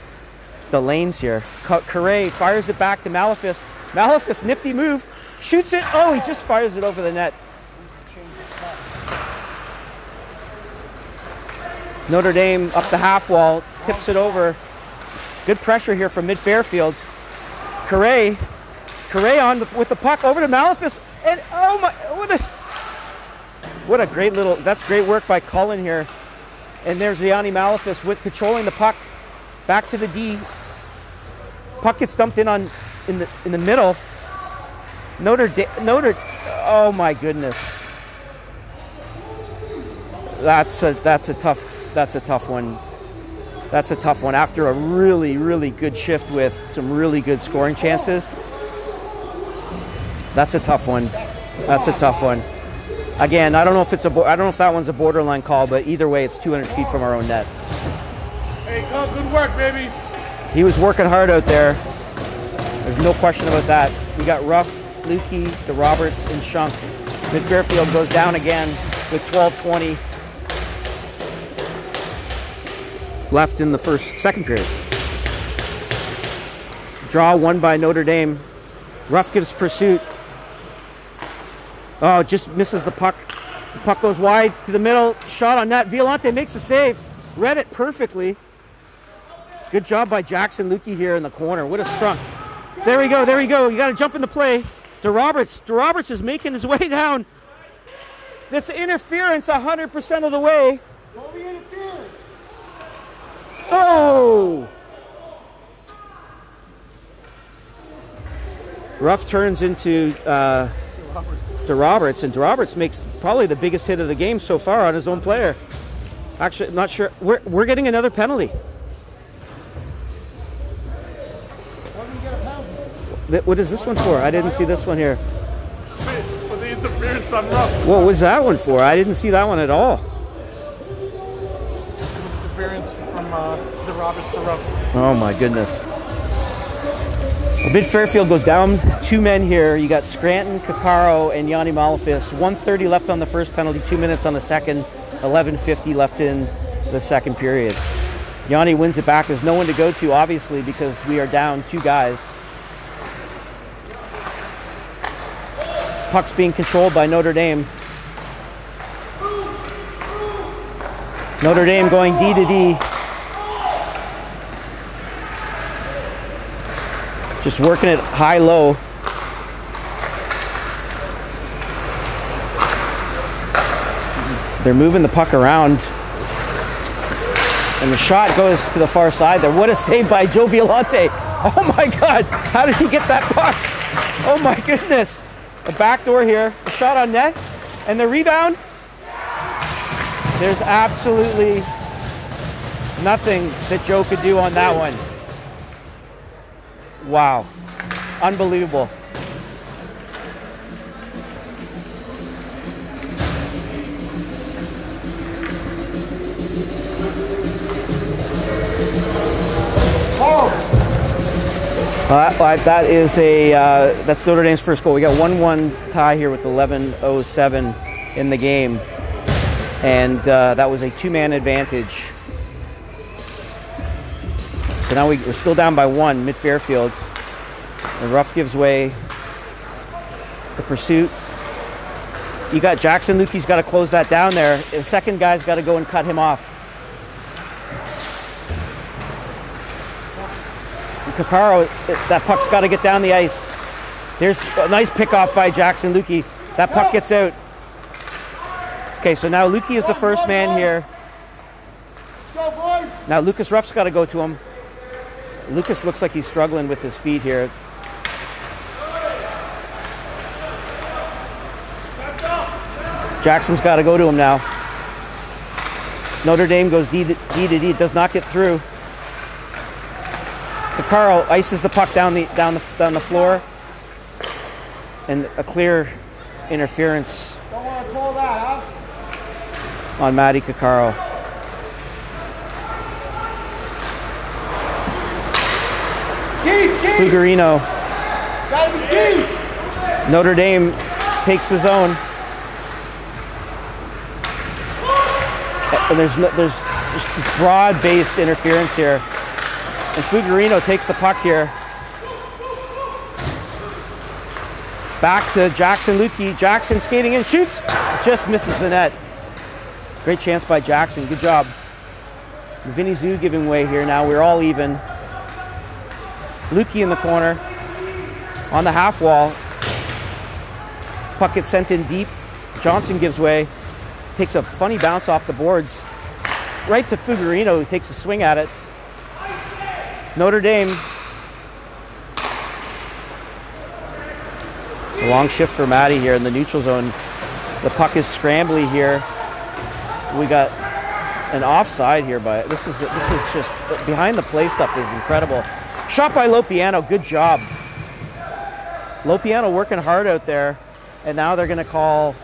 lanes here. Curray fires it back to Malefus. Malefus, nifty move. Shoots it. Oh, he just fires it over the net. Notre Dame up the half wall, tips it over. Good pressure here from mid-Fairfield. Curray on with the puck over to Malefus. And oh my, what a great little, that's great work by Cullen here. And there's Yanni Malefus with controlling the puck. Back to the D. Puck gets dumped in the middle. Notre, oh my goodness. That's a tough one. That's a tough one. After a really, really good shift with some really good scoring chances. That's a tough one. That's a tough one. Again, I don't know if that one's a borderline call, but either way, it's 200 feet from our own net. Hey, Cole, good work, baby. He was working hard out there. There's no question about that. We got Ruff, Lukey, DeRoberts, and Shunk. Mid-Fairfield goes down again with 12:20 left in the second period. Draw won by Notre Dame. Ruff gives pursuit. Oh, just misses the puck. The puck goes wide to the middle. Shot on net. Violante makes the save. Read it perfectly. Good job by Jackson Lukey here in the corner. What a strunk. There we go, there we go. You got to jump in the play. DeRoberts is making his way down. That's interference 100% of the way. Oh! Rough turns into DeRoberts, and DeRoberts makes probably the biggest hit of the game so far on his own player. Actually, I'm not sure. We're getting another penalty. What is this one for? I didn't see this one here. For the interference on Rough. What was that one for? I didn't see that one at all. Interference from DeRoberts to Rough. Oh my goodness. Well, Mid Fairfield goes down 2 men here. You got Scranton, Kakaro, and Yanni Malafis. 1:30 left on the first penalty, 2 minutes on the second, 11:50 left in the second period. Yanni wins it back. There's no one to go to, obviously, because we are down 2 guys. Puck's being controlled by Notre Dame. Notre Dame going D to D. Just working it high-low. They're moving the puck around. And the shot goes to the far side there. What a save by Joe Violante. Oh my God, how did he get that puck? Oh my goodness. A backdoor here, a shot on net, and the rebound. There's absolutely nothing that Joe could do on that one. Wow, unbelievable. That is that's Notre Dame's first goal. We got 1-1 tie here with 11:07 in the game, and that was a 2-man advantage. So now we're still down by 1, Mid Fairfield. And Rough gives way. The pursuit. You got Jackson Lukey's got to close that down there. The second guy's got to go and cut him off. Kakaro, that puck's got to get down the ice. There's a nice pick-off by Jackson Lukey. That puck gets out. Okay, so now Lukey is the first man here. Now Lucas Ruff's got to go to him. Lucas looks like he's struggling with his feet here. Jackson's got to go to him now. Notre Dame goes D to D, does not get through. Kakaro ices the puck down the floor, and a clear interference Don't want to call that, huh? on Matty Kakaro. Deep. Fuggerino. Gotta be deep. Notre Dame takes the zone, and there's just broad-based interference here. And Fuggerino takes the puck here. Back to Jackson Lukey. Jackson skating in, shoots, just misses the net. Great chance by Jackson, good job. Vinny Zhu giving way here now, we're all even. Lukey in the corner, on the half wall. Puck gets sent in deep. Johnson gives way, takes a funny bounce off the boards. Right to Fuggerino, who takes a swing at it. Notre Dame. It's a long shift for Matty here in the neutral zone. The puck is scrambly here. We got an offside here, but this is just behind the play stuff is incredible. Shot by Lopiano, good job. Lopiano working hard out there, and now they're going to call.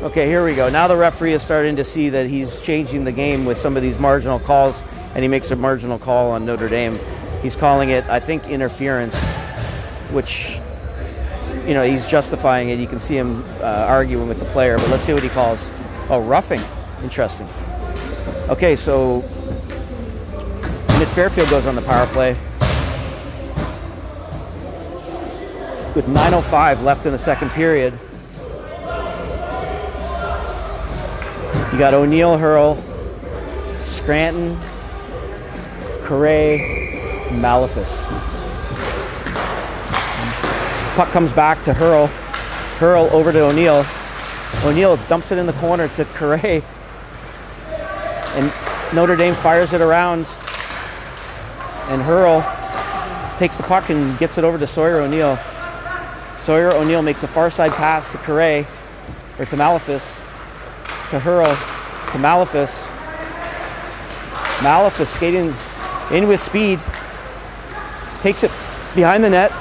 Okay, here we go. Now the referee is starting to see that he's changing the game with some of these marginal calls, and he makes a marginal call on Notre Dame. He's calling it, I think, interference, which, you know, he's justifying it. You can see him arguing with the player, but let's see what he calls. Oh, roughing. Interesting. Okay, so Mid Fairfield goes on the power play with 9:05 left in the second period. You got O'Neill hurl, Scranton, Correa, Malefus. Puck comes back to Hurl. Hurl over to O'Neill. O'Neill dumps it in the corner to Correa. And Notre Dame fires it around. And Hurl takes the puck and gets it over to Sawyer O'Neill. Sawyer O'Neill makes a far side pass to Correa, or to Malefus, to Hurl, to Malefus. Malefus skating in with speed, takes it behind the net,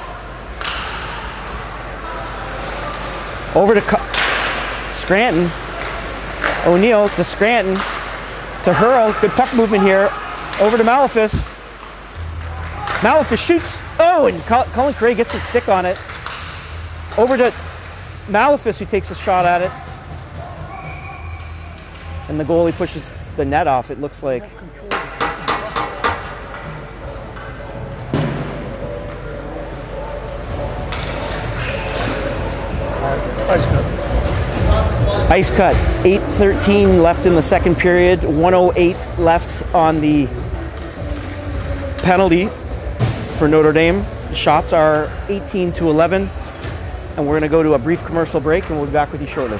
over to Scranton. O'Neill to Scranton, to Hurl. Good puck movement here. Over to Malefus. Malefus shoots. Oh, and Colin Correa gets his stick on it. Over to Malefus, who takes a shot at it. And the goalie pushes the net off, it looks like. Ice cut. Ice cut. 8:13 left in the second period. 1:08 left on the penalty for Notre Dame. The shots are 18-11. And we're going to go to a brief commercial break, and we'll be back with you shortly.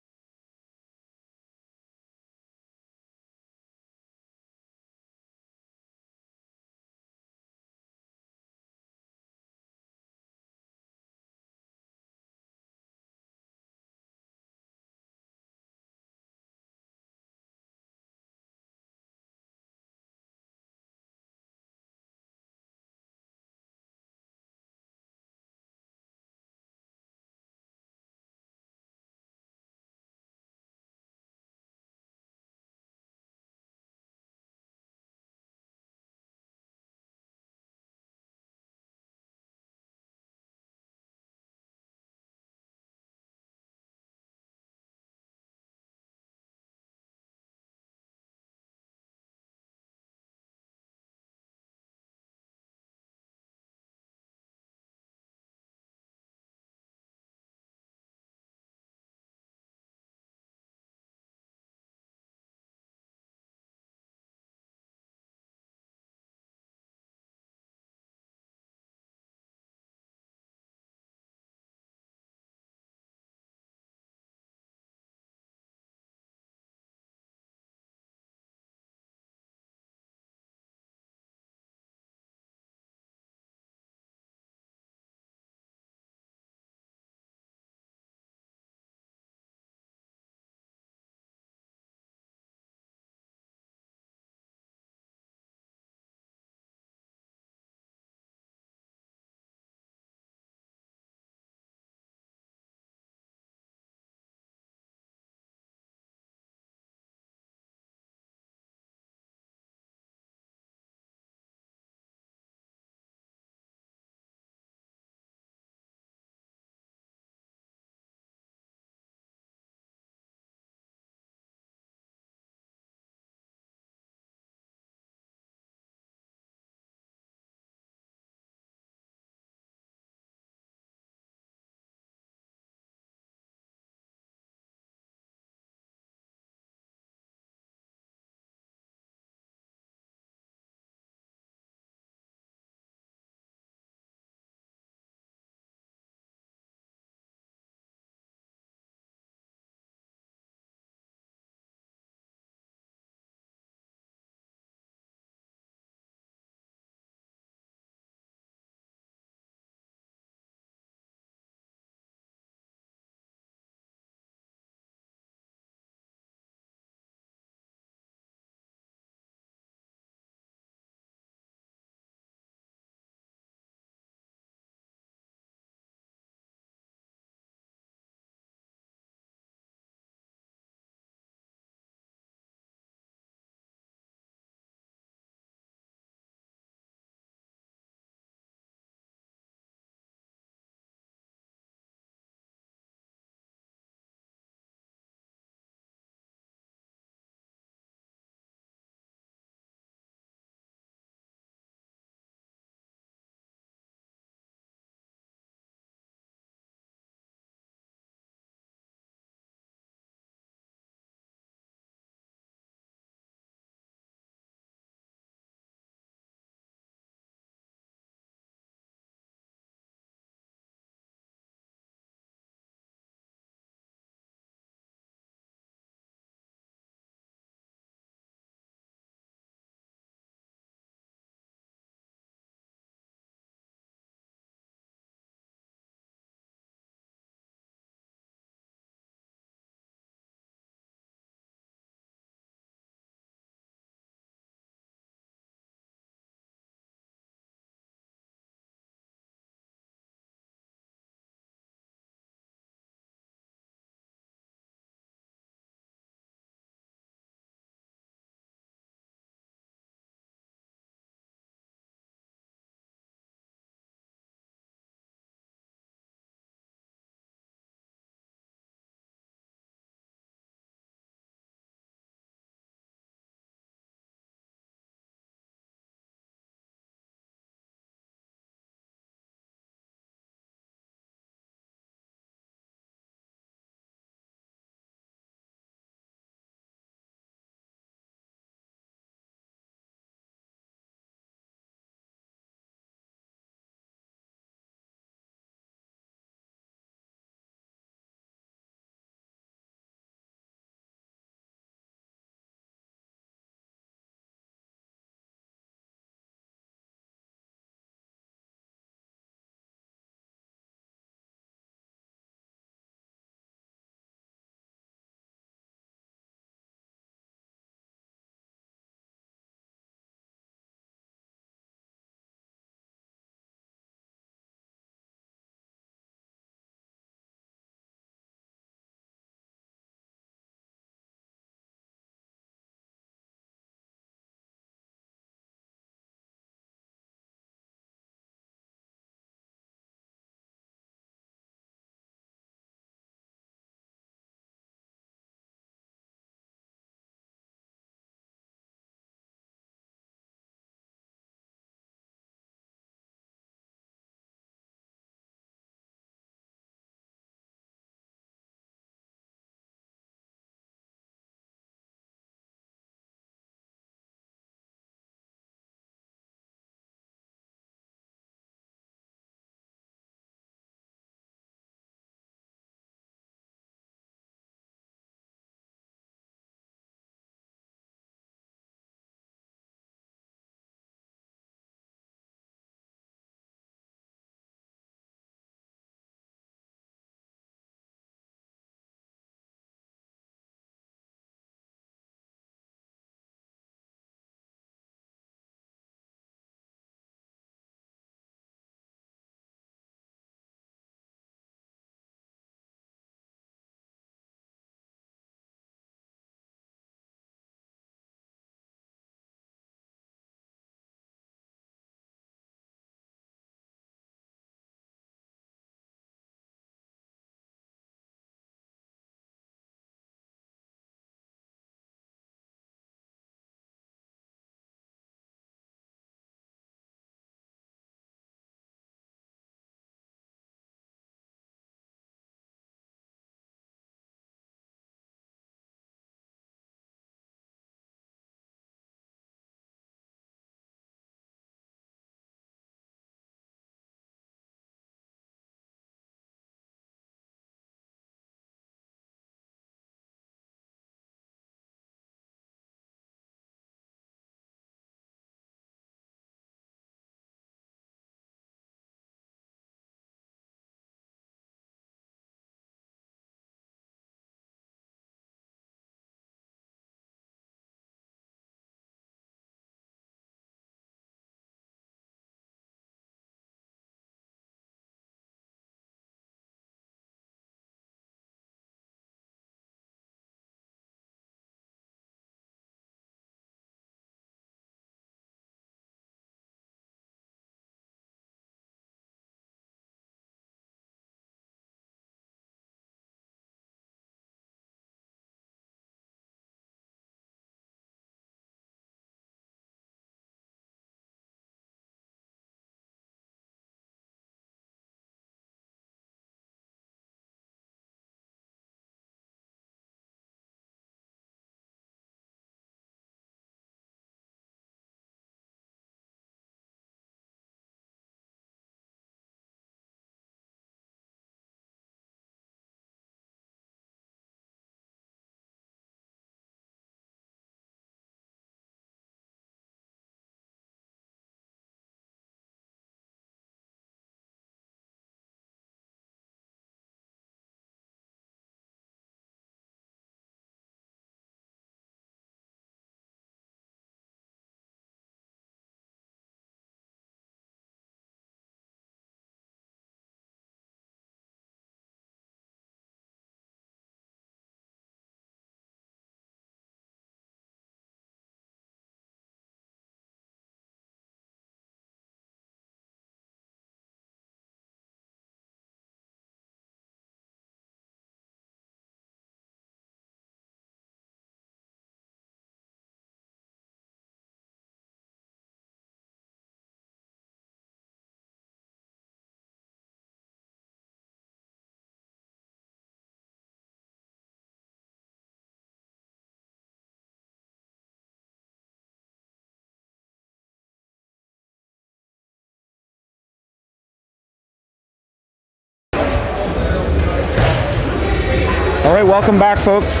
All right, welcome back, folks.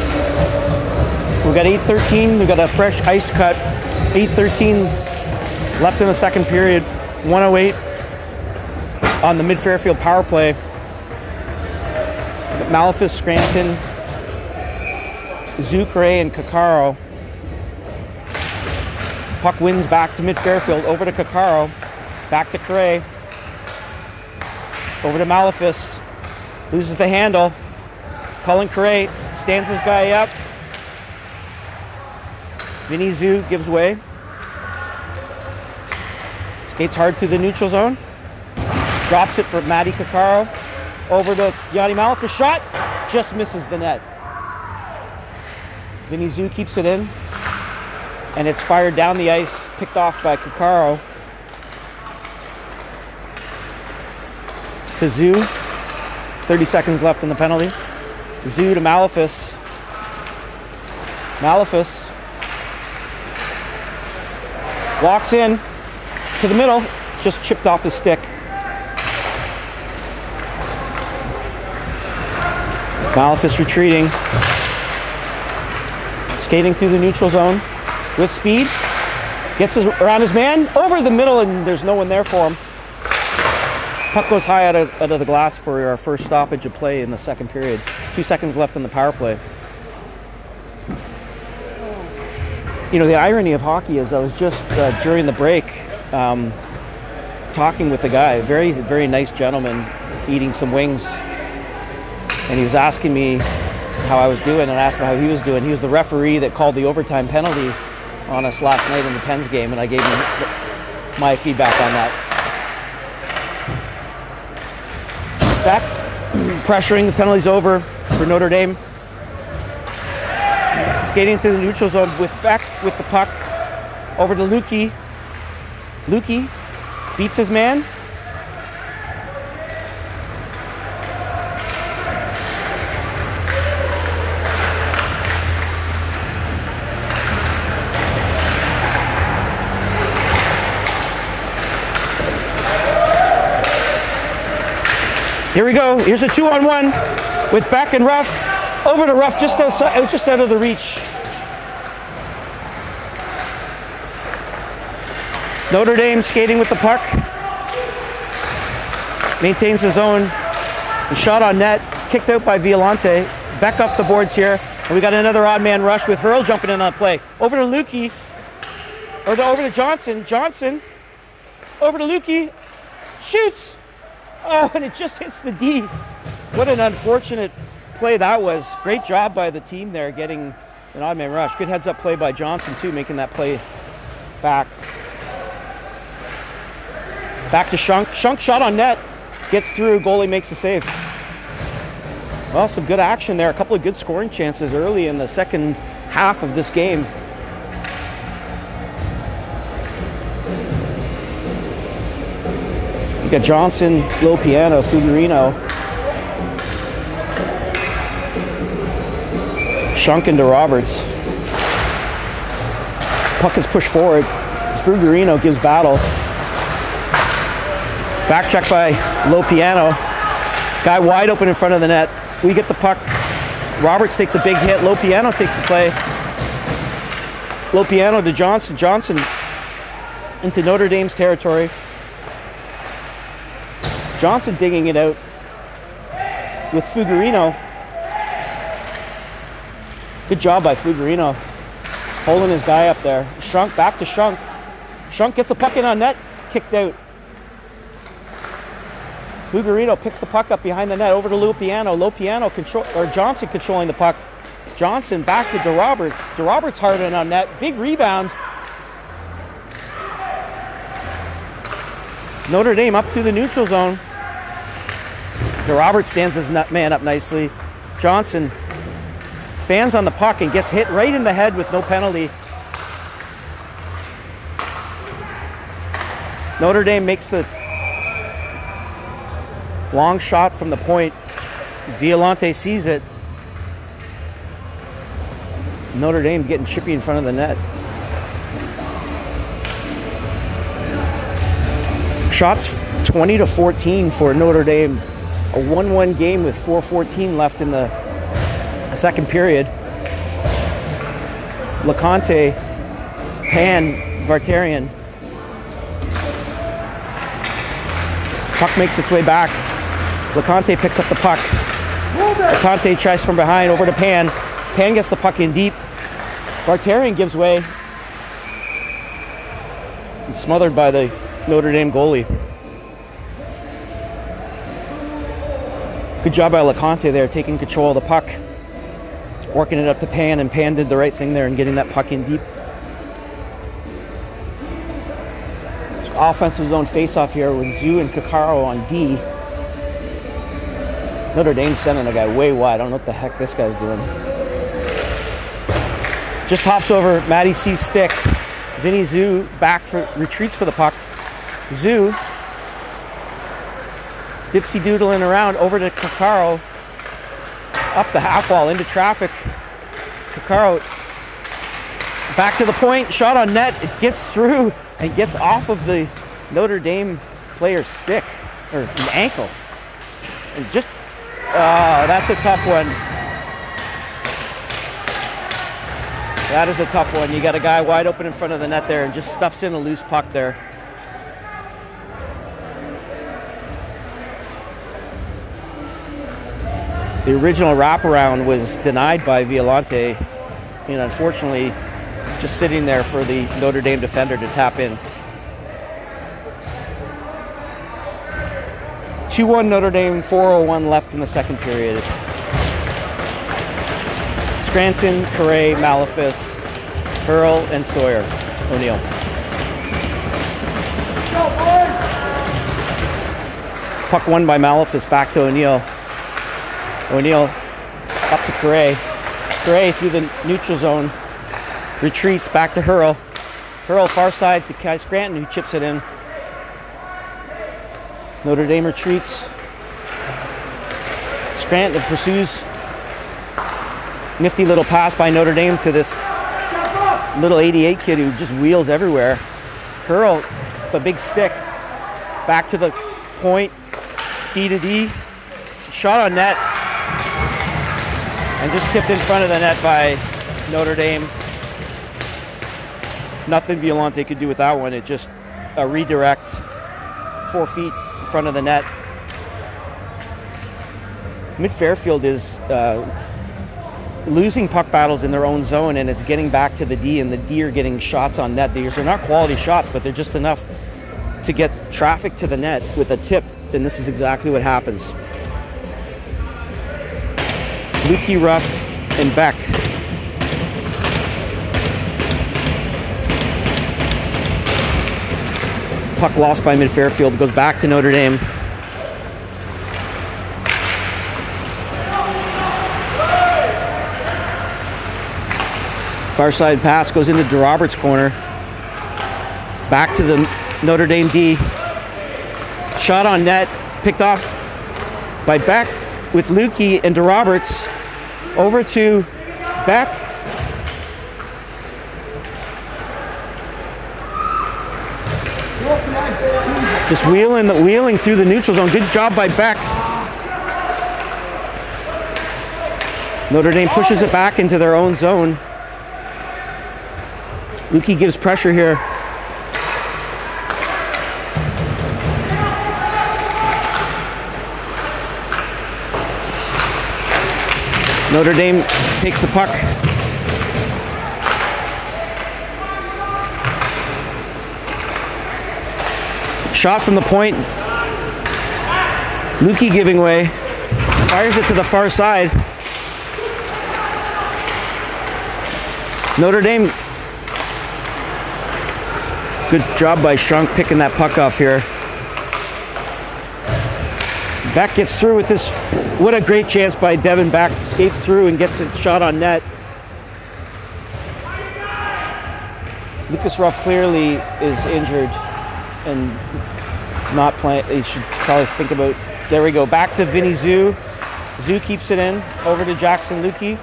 We've got 8:13. We've got a fresh ice cut. 8:13 left in the second period. 108 on the Mid-Fairfield power play. Malafis, Scranton, Zucre, and Kakaro. Puck wins back to Mid-Fairfield, over to Kakaro, back to Cray, over to Malafis, loses the handle. Cullen Cray stands his guy up. Vinny Zoo gives way. Skates hard through the neutral zone. Drops it for Matty Kakaro. Over to Yanni Malafis, shot, just misses the net. Vinny Zoo keeps it in, and it's fired down the ice, picked off by Kakaro. To Zoo, 30 seconds left in the penalty. Zoo to Malafis. Malafis walks in to the middle, just chipped off his stick. Malafis retreating, skating through the neutral zone with speed, gets around his man, over the middle, and there's no one there for him. Puck goes high out of the glass for our first stoppage of play in the second period. 2 seconds left in the power play. You know, the irony of hockey is I was just, during the break, talking with a guy, a very, very nice gentleman, eating some wings. And he was asking me how I was doing, and I asked him how he was doing. He was the referee that called the overtime penalty on us last night in the Pens game, and I gave him my feedback on that. Back, pressuring, the penalty's over for Notre Dame. Skating through the neutral zone with Beck with the puck. Over to Lukey. Lukey beats his man. Here we go. Here's a 2-on-1 with Beck and Ruff. Over to Ruff, just outside, just out of the reach. Notre Dame skating with the puck. Maintains his own. The shot on net, kicked out by Violante. Beck up the boards here. And we got another odd man rush with Hurl jumping in on the play. Over to Lukey. Over to Johnson. Johnson. Over to Lukey. Shoots. Oh, and it just hits the D. What an unfortunate play that was. Great job by the team there getting an odd man rush. Good heads up play by Johnson too, making that play back. Back to Shunk. Shunk shot on net. Gets through, goalie makes the save. Well, some good action there. A couple of good scoring chances early in the second half of this game. You got Johnson, low piano, Fuggerino. Shunk into Roberts. Puck is pushed forward. Fuggerino gives battle. Back check by low piano. Guy wide open in front of the net. We get the puck. Roberts takes a big hit. Low piano takes the play. Low piano to Johnson. Johnson into Notre Dame's territory. Johnson digging it out with Fuggerino. Good job by Fuggerino. Holding his guy up there. Shunk, back to Shunk. Shunk gets the puck in on net, kicked out. Fuggerino picks the puck up behind the net, over to Lupiano. Lupiano Johnson controlling the puck. Johnson back to DeRoberts. DeRoberts hard in on net, big rebound. Notre Dame up through the neutral zone. DeRoberts stands his man up nicely. Johnson fans on the puck and gets hit right in the head with no penalty. Notre Dame makes the long shot from the point. Violante sees it. Notre Dame getting chippy in front of the net. Shots 20-14 for Notre Dame. A 1-1 game with 4:14 left in the second period. LeConte, Pan, Vartarian. Puck makes its way back. LeConte picks up the puck. LeConte tries from behind over to Pan. Pan gets the puck in deep. Vartarian gives way. He's smothered by the Notre Dame goalie. Good job by LeConte there, taking control of the puck. Working it up to Pan, and Pan did the right thing there in getting that puck in deep. Offensive zone face-off here with Zhu and Kakaro on D. Notre Dame sending a guy way wide. I don't know what the heck this guy's doing. Just hops over Matty C's stick. Vinny Zhu retreats for the puck. Zhu dipsy doodling around over to Kakaro. Up the half wall into traffic. Kakaro back to the point. Shot on net. It gets through and gets off of the Notre Dame player's stick or ankle. And just that's a tough one. That is a tough one. You got a guy wide open in front of the net there and just stuffs in a loose puck there. The original wraparound was denied by Violante, and unfortunately just sitting there for the Notre Dame defender to tap in. 2-1 Notre Dame, 4:01 left in the second period. Scranton, Correa, Malefis, Hurl, and Sawyer. O'Neill. Puck won by Malefis, back to O'Neill. O'Neill up to Correa. Correa through the neutral zone. Retreats back to Hurl. Hurl far side to Kai Scranton, who chips it in. Notre Dame retreats. Scranton pursues. Nifty little pass by Notre Dame to this little 88 kid who just wheels everywhere. Hurl with a big stick. Back to the point. D to D. Shot on net. And just tipped in front of the net by Notre Dame. Nothing Violante could do with that one. It just a redirect 4 feet in front of the net. Mid-Fairfield is losing puck battles in their own zone, and it's getting back to the D, and the D are getting shots on net. These are not quality shots, but they're just enough to get traffic to the net with a tip, and this is exactly what happens. Lukey, Ruff, and Beck. Puck lost by Mid-Fairfield, goes back to Notre Dame. Far side pass goes into DeRoberts' corner. Back to the Notre Dame D. Shot on net, picked off by Beck with Lukey and DeRoberts. Over to Beck. Just wheeling through the neutral zone. Good job by Beck. Notre Dame pushes it back into their own zone. Lukey gives pressure here. Notre Dame takes the puck. Shot from the point. Lukey giving way. Fires it to the far side. Notre Dame. Good job by Shunk picking that puck off here. Beck gets through with this. What a great chance by Devin Beck. Skates through and gets a shot on net. Lucas Ruff clearly is injured and not playing. He should probably think about. There we go. Back to Vinny Zhu. Zhu keeps it in. Over to Jackson Lukey.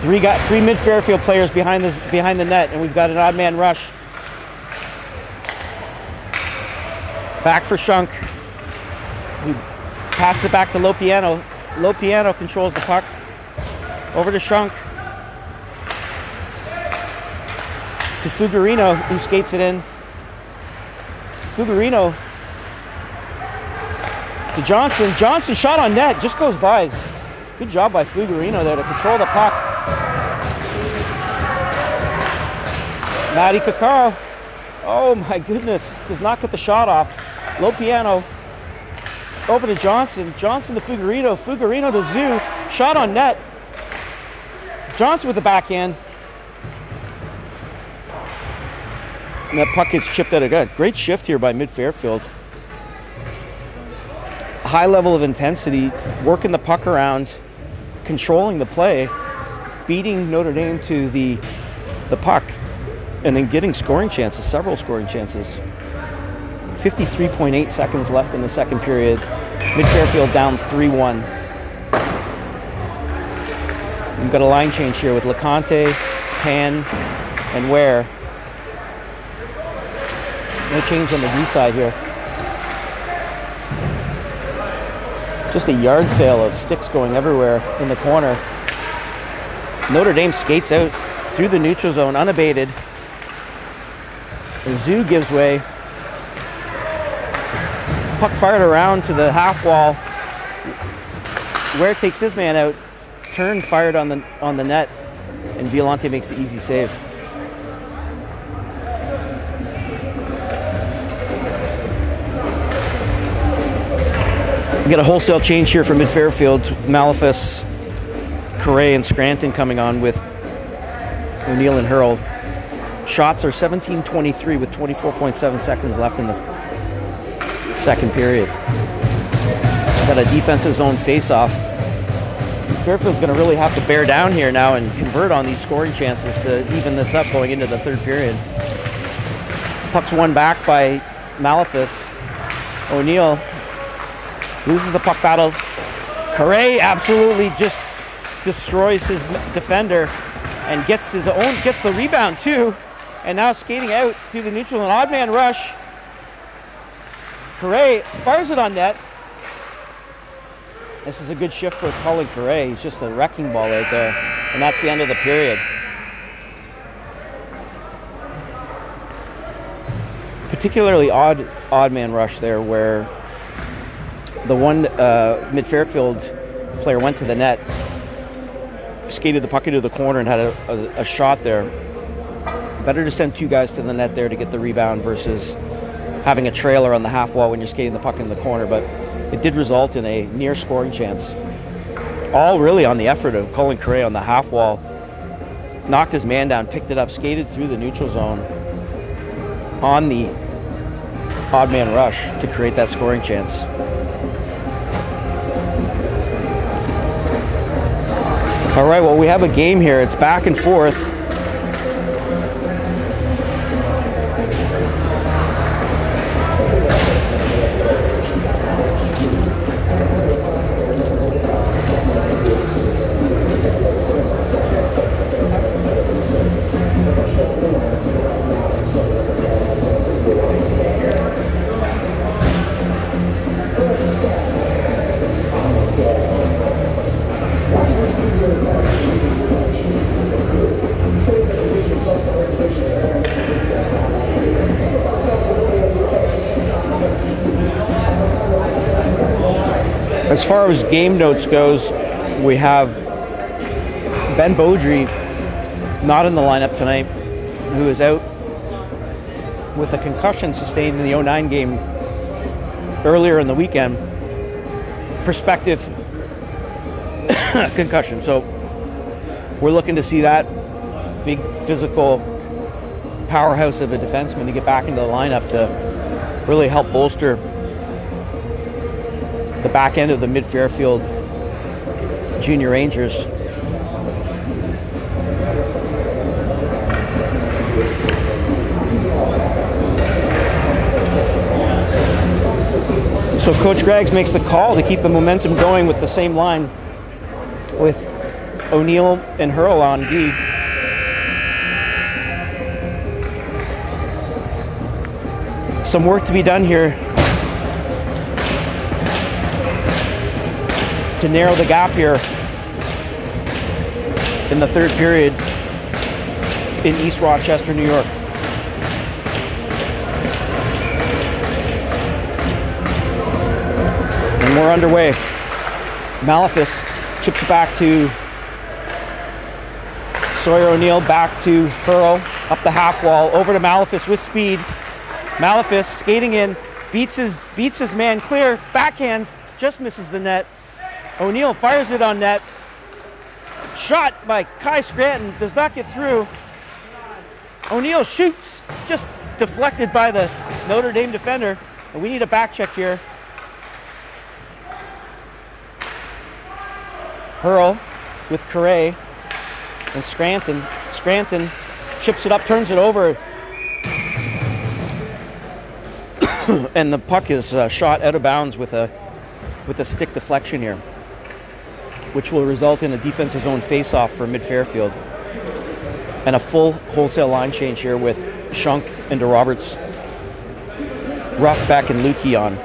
Three mid-Fairfield players behind the net, and we've got an odd man rush. Back for Shunk, who Passes it back to Lopiano. Lopiano controls the puck. Over to Shunk. To Fuggerino, who skates it in. Fuggerino to Johnson. Johnson shot on net, just goes by. Good job by Fuggerino there to control the puck. Matty Kakaro. Oh my goodness, does not get the shot off. Lopiano over to Johnson. Johnson to Fuggerino. Fuggerino to Zoo. Shot on net. Johnson with the backhand. And that puck gets chipped out of gut. Great shift here by mid-Fairfield. High level of intensity, working the puck around, controlling the play, beating Notre Dame to the puck, and then getting scoring chances, several scoring chances. 53.8 seconds left in the second period. Mid-Fairfield down 3-1. We've got a line change here with LeConte, Pan, and Ware. No change on the D side here. Just a yard sale of sticks going everywhere in the corner. Notre Dame skates out through the neutral zone unabated. The Zoo gives way. Puck fired around to the half wall. Ware takes his man out. Turn fired on the net, and Violante makes the easy save. We got a wholesale change here for mid-Fairfield with Malefus, Correa, and Scranton coming on with O'Neill and Hurl. Shots are 17-23 with 24.7 seconds left in the second period. Got a defensive zone face-off. Fairfield's going to really have to bear down here now and convert on these scoring chances to even this up going into the third period. Puck's won back by Malefus. O'Neill loses the puck battle. Correa absolutely just destroys his defender and gets the rebound too. And now skating out through the neutral, an odd man rush. Correa fires it on net. This is a good shift for Colin Correa. He's just a wrecking ball right there. And that's the end of the period. Particularly odd man rush there where the one mid-Fairfield player went to the net, skated the puck into the corner and had a shot there. Better to send two guys to the net there to get the rebound versus having a trailer on the half wall when you're skating the puck in the corner, but it did result in a near scoring chance. All really on the effort of Colin Correa on the half wall. Knocked his man down, picked it up, skated through the neutral zone on the odd man rush to create that scoring chance. All right, well, we have a game here. It's back and forth. As far as game notes goes, we have Ben Beaudry not in the lineup tonight, who is out with a concussion sustained in the 09 game earlier in the weekend. Prospective concussion. So we're looking to see that big physical powerhouse of a defenseman to get back into the lineup to really help bolster the back end of the mid-Fairfield Junior Rangers. So Coach Greggs makes the call to keep the momentum going with the same line with O'Neill and Hurl on D. Some work to be done here. to narrow the gap here in the third period in East Rochester, New York. And we're underway. Malefus chips back to Sawyer O'Neill, back to Hurrow, up the half wall, over to Malefus with speed. Malefus skating in, beats his man clear, backhands, just misses the net. O'Neill fires it on net. Shot by Kai Scranton, does not get through. O'Neill shoots, just deflected by the Notre Dame defender. And we need a back check here. Hurl with Correa and Scranton. Scranton chips it up, turns it over. And the puck is shot out of bounds with a stick deflection here, which will result in a defensive zone face-off for mid-Fairfield. And a full wholesale line change here with Shunk into Roberts. Ruff, Beck, and Lukey on.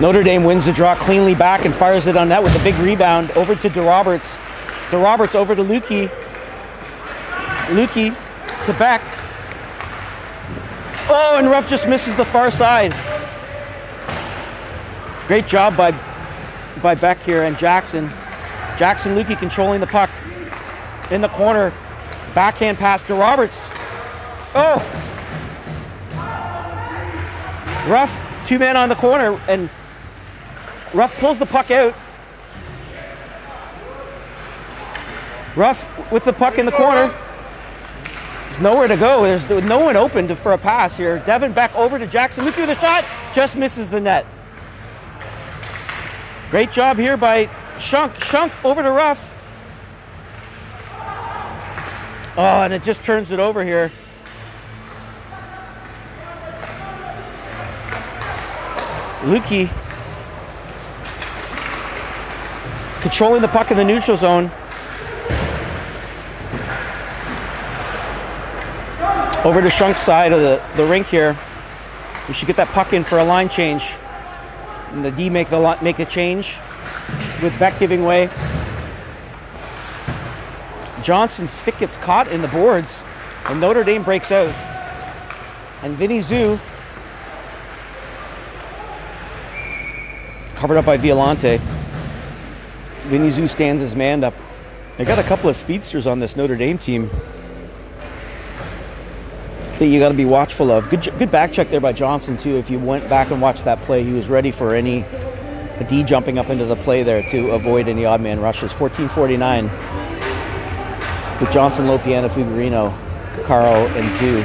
Notre Dame wins the draw cleanly back and fires it on net with a big rebound over to DeRoberts. DeRoberts over to Lukey. Lukey to Beck. Oh, and Ruff just misses the far side. Great job by Beck here and Jackson. Jackson Lukey controlling the puck in the corner. Backhand pass to Roberts. Oh! Ruff, two men on the corner, and Ruff pulls the puck out. Ruff with the puck in the corner. There's nowhere to go. There's no one open for a pass here. Devin Beck over to Jackson Lukey with a shot. Just misses the net. Great job here by Shunk. Shunk over to Ruff. Oh, and it just turns it over here. Lukey controlling the puck in the neutral zone. Over to Shunk's side of the rink here. We should get that puck in for a line change. And the D make a change with Beck giving way. Johnson's stick gets caught in the boards and Notre Dame breaks out. And Vinny Zhu, covered up by Violante. Vinny Zhu stands his man up. They got a couple of speedsters on this Notre Dame team that you got to be watchful of. Good back check there by Johnson too. If you went back and watched that play, he was ready for a D jumping up into the play there to avoid any odd man rushes. 14:49 with Johnson, Lopiano, Fuggerino, Caro, and Zhu.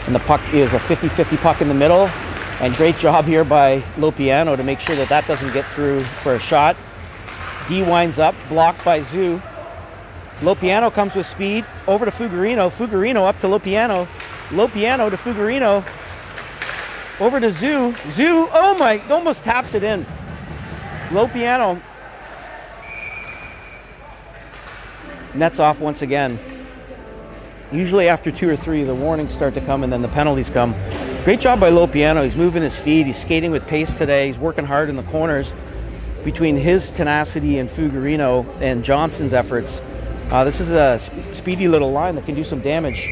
And the puck is a 50-50 puck in the middle. And great job here by Lopiano to make sure that doesn't get through for a shot. D winds up, blocked by Zhu. Lopiano comes with speed, over to Fuggerino. Fuggerino up to Lopiano. Lopiano to Fuggerino. Over to Zhu. Zhu, oh my, almost taps it in. Lopiano nets off once again. Usually after 2 or 3, the warnings start to come and then the penalties come. Great job by Lopiano. He's moving his feet. He's skating with pace today. He's working hard in the corners. Between his tenacity and Fuggerino and Johnson's efforts, this is a speedy little line that can do some damage.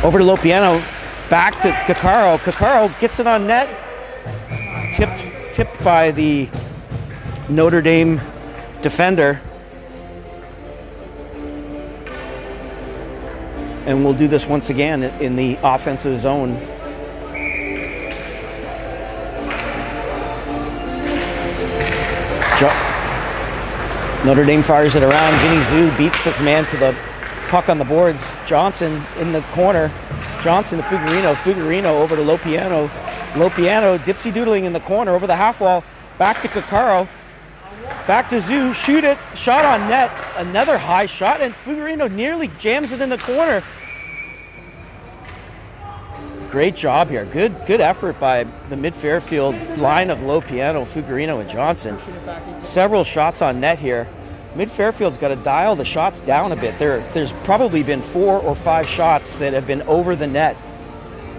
Over to Lopiano, back to Cacaro. Cacaro gets it on net. Tipped by the Notre Dame defender. And we'll do this once again in the offensive zone. Notre Dame fires it around. Vinny Zhu beats this man to the puck on the boards. Johnson in the corner. Johnson to Fuggerino. Fuggerino over to Lopiano. Lopiano dipsy-doodling in the corner over the half wall. Back to Cacaro. Back to Zhu. Shoot it. Shot on net. Another high shot. And Fuggerino nearly jams it in the corner. Great job here. Good effort by the mid-Fairfield line of Lopiano, Fuggerino, and Johnson. Several shots on net here. Mid-Fairfield's got to dial the shots down a bit. There's probably been 4 or 5 shots that have been over the net.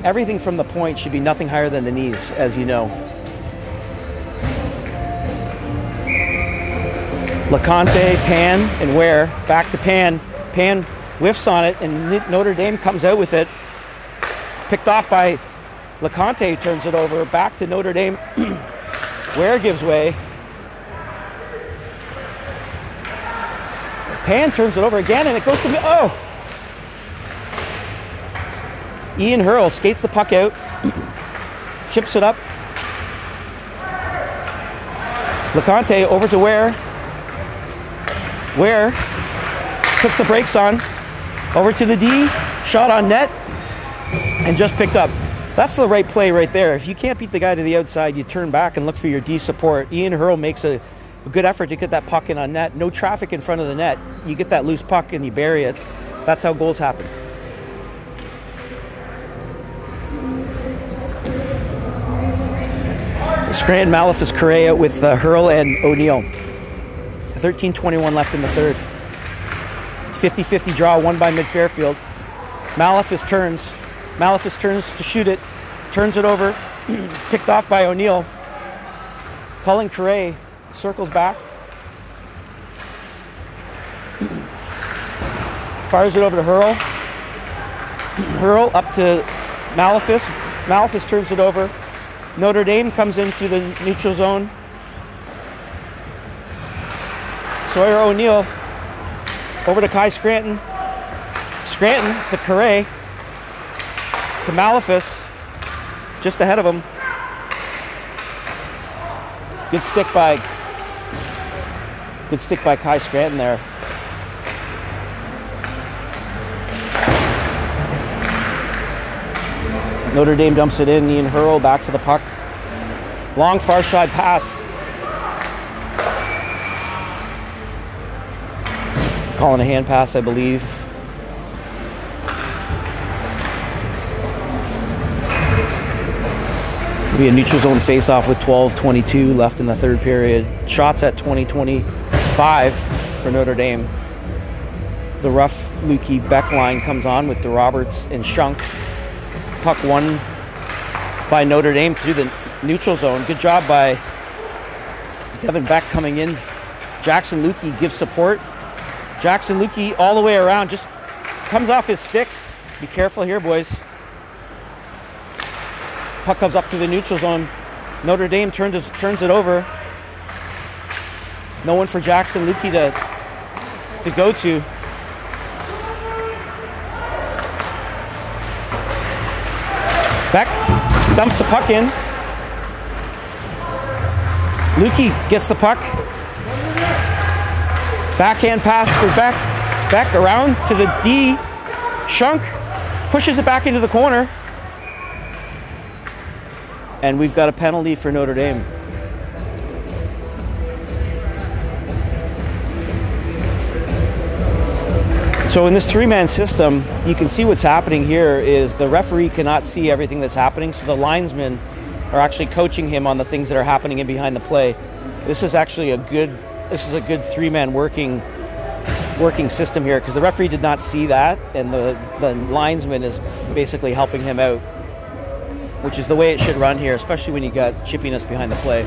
Everything from the point should be nothing higher than the knees, as you know. LeConte, Pan, and Ware. Back to Pan. Pan whiffs on it, and Notre Dame comes out with it. Picked off by LeConte, turns it over. Back to Notre Dame. Ware gives way. Pan turns it over again, and it goes to me. Oh! Ian Hurl skates the puck out, chips it up. LeConte over to Ware. Ware puts the brakes on. Over to the D, shot on net, and just picked up. That's the right play right there. If you can't beat the guy to the outside, you turn back and look for your D support. Ian Hurl makes a good effort to get that puck in on net. No traffic in front of the net. You get that loose puck and you bury it. That's how goals happen. Scranton Malefus Correa with Hurl and O'Neill. 13:21 left in the third. 50-50 draw won by Mid-Fairfield. Malefus turns to shoot it. Turns it over. Picked off by O'Neill. Colin Correa circles back. Fires it over to Hurl. Hurl up to Malefus. Malefus turns it over. Notre Dame comes in through the neutral zone. Sawyer O'Neill over to Kai Scranton. Scranton to Correa. To Malefus. Just ahead of him. Good stick by Kai Scranton there. Notre Dame dumps it in. Ian Hurl back for the puck. Long far side pass. Calling a hand pass, I believe. It'll be a neutral zone face-off with 12:22 left in the third period. Shots at 20-25 for Notre Dame. The rough Lukey Beck line comes on with the Roberts and Shunk. Puck won by Notre Dame through the neutral zone. Good job by Devin Beck coming in. Jackson Lukey gives support. Jackson Lukey all the way around, just comes off his stick. Be careful here, boys. Puck comes up to the neutral zone. Notre Dame turns it over. No one for Jackson Lukey to go to. Beck dumps the puck in. Lukey gets the puck. Backhand pass for Beck. Beck around to the D. Shunk pushes it back into the corner. And we've got a penalty for Notre Dame. So in this three-man system, you can see what's happening here is the referee cannot see everything that's happening, so the linesmen are actually coaching him on the things that are happening in behind the play. This is actually a good three-man working system here, because the referee did not see that, and the linesman is basically helping him out, which is the way it should run here, especially when you got chippiness behind the play.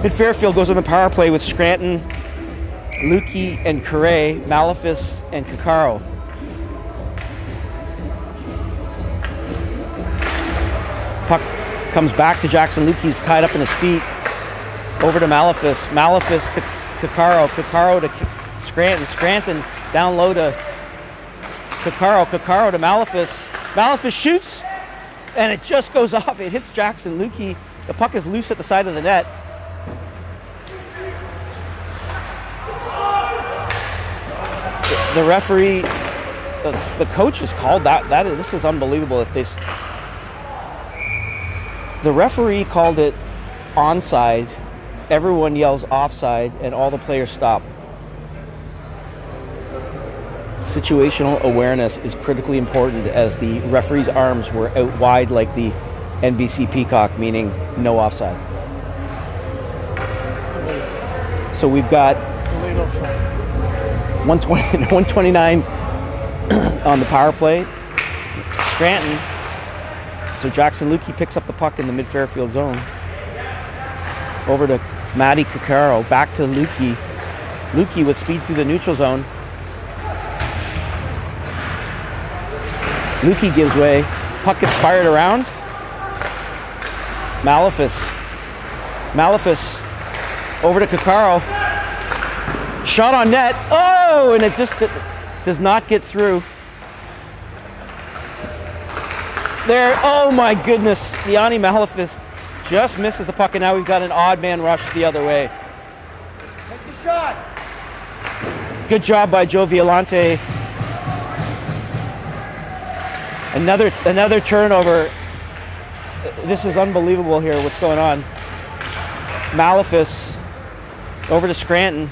Fairfield goes on the power play with Scranton, Lukey and Correa, Malefus and Caccaro. Puck comes back to Jackson Lukey. He's tied up in his feet. Over to Malefus. Malefus to Caccaro. Caccaro to Scranton. Scranton down low to Caccaro. Caccaro to Malefus. Malefus shoots, and it just goes off. It hits Jackson Lukey. The puck is loose at the side of the net. The referee, the coach has called this is unbelievable. The referee called it onside, everyone yells offside, and all the players stop. Situational awareness is critically important, as the referee's arms were out wide like the NBC Peacock, meaning no offside. So we've got tomato sauce. 129 on the power play. Scranton. So Jackson Lukey picks up the puck in the mid-Fairfield zone. Over to Matty Coccaro. Back to Lukey. Lukey with speed through the neutral zone. Lukey gives way. Puck gets fired around. Malefus over to Coccaro. Shot on net. Oh, and it just does not get through. There, oh my goodness. Yanni Malefus just misses the puck, and now we've got an odd man rush the other way. Take the shot. Good job by Joe Violante. Another turnover. This is unbelievable here, what's going on. Malefus over to Scranton.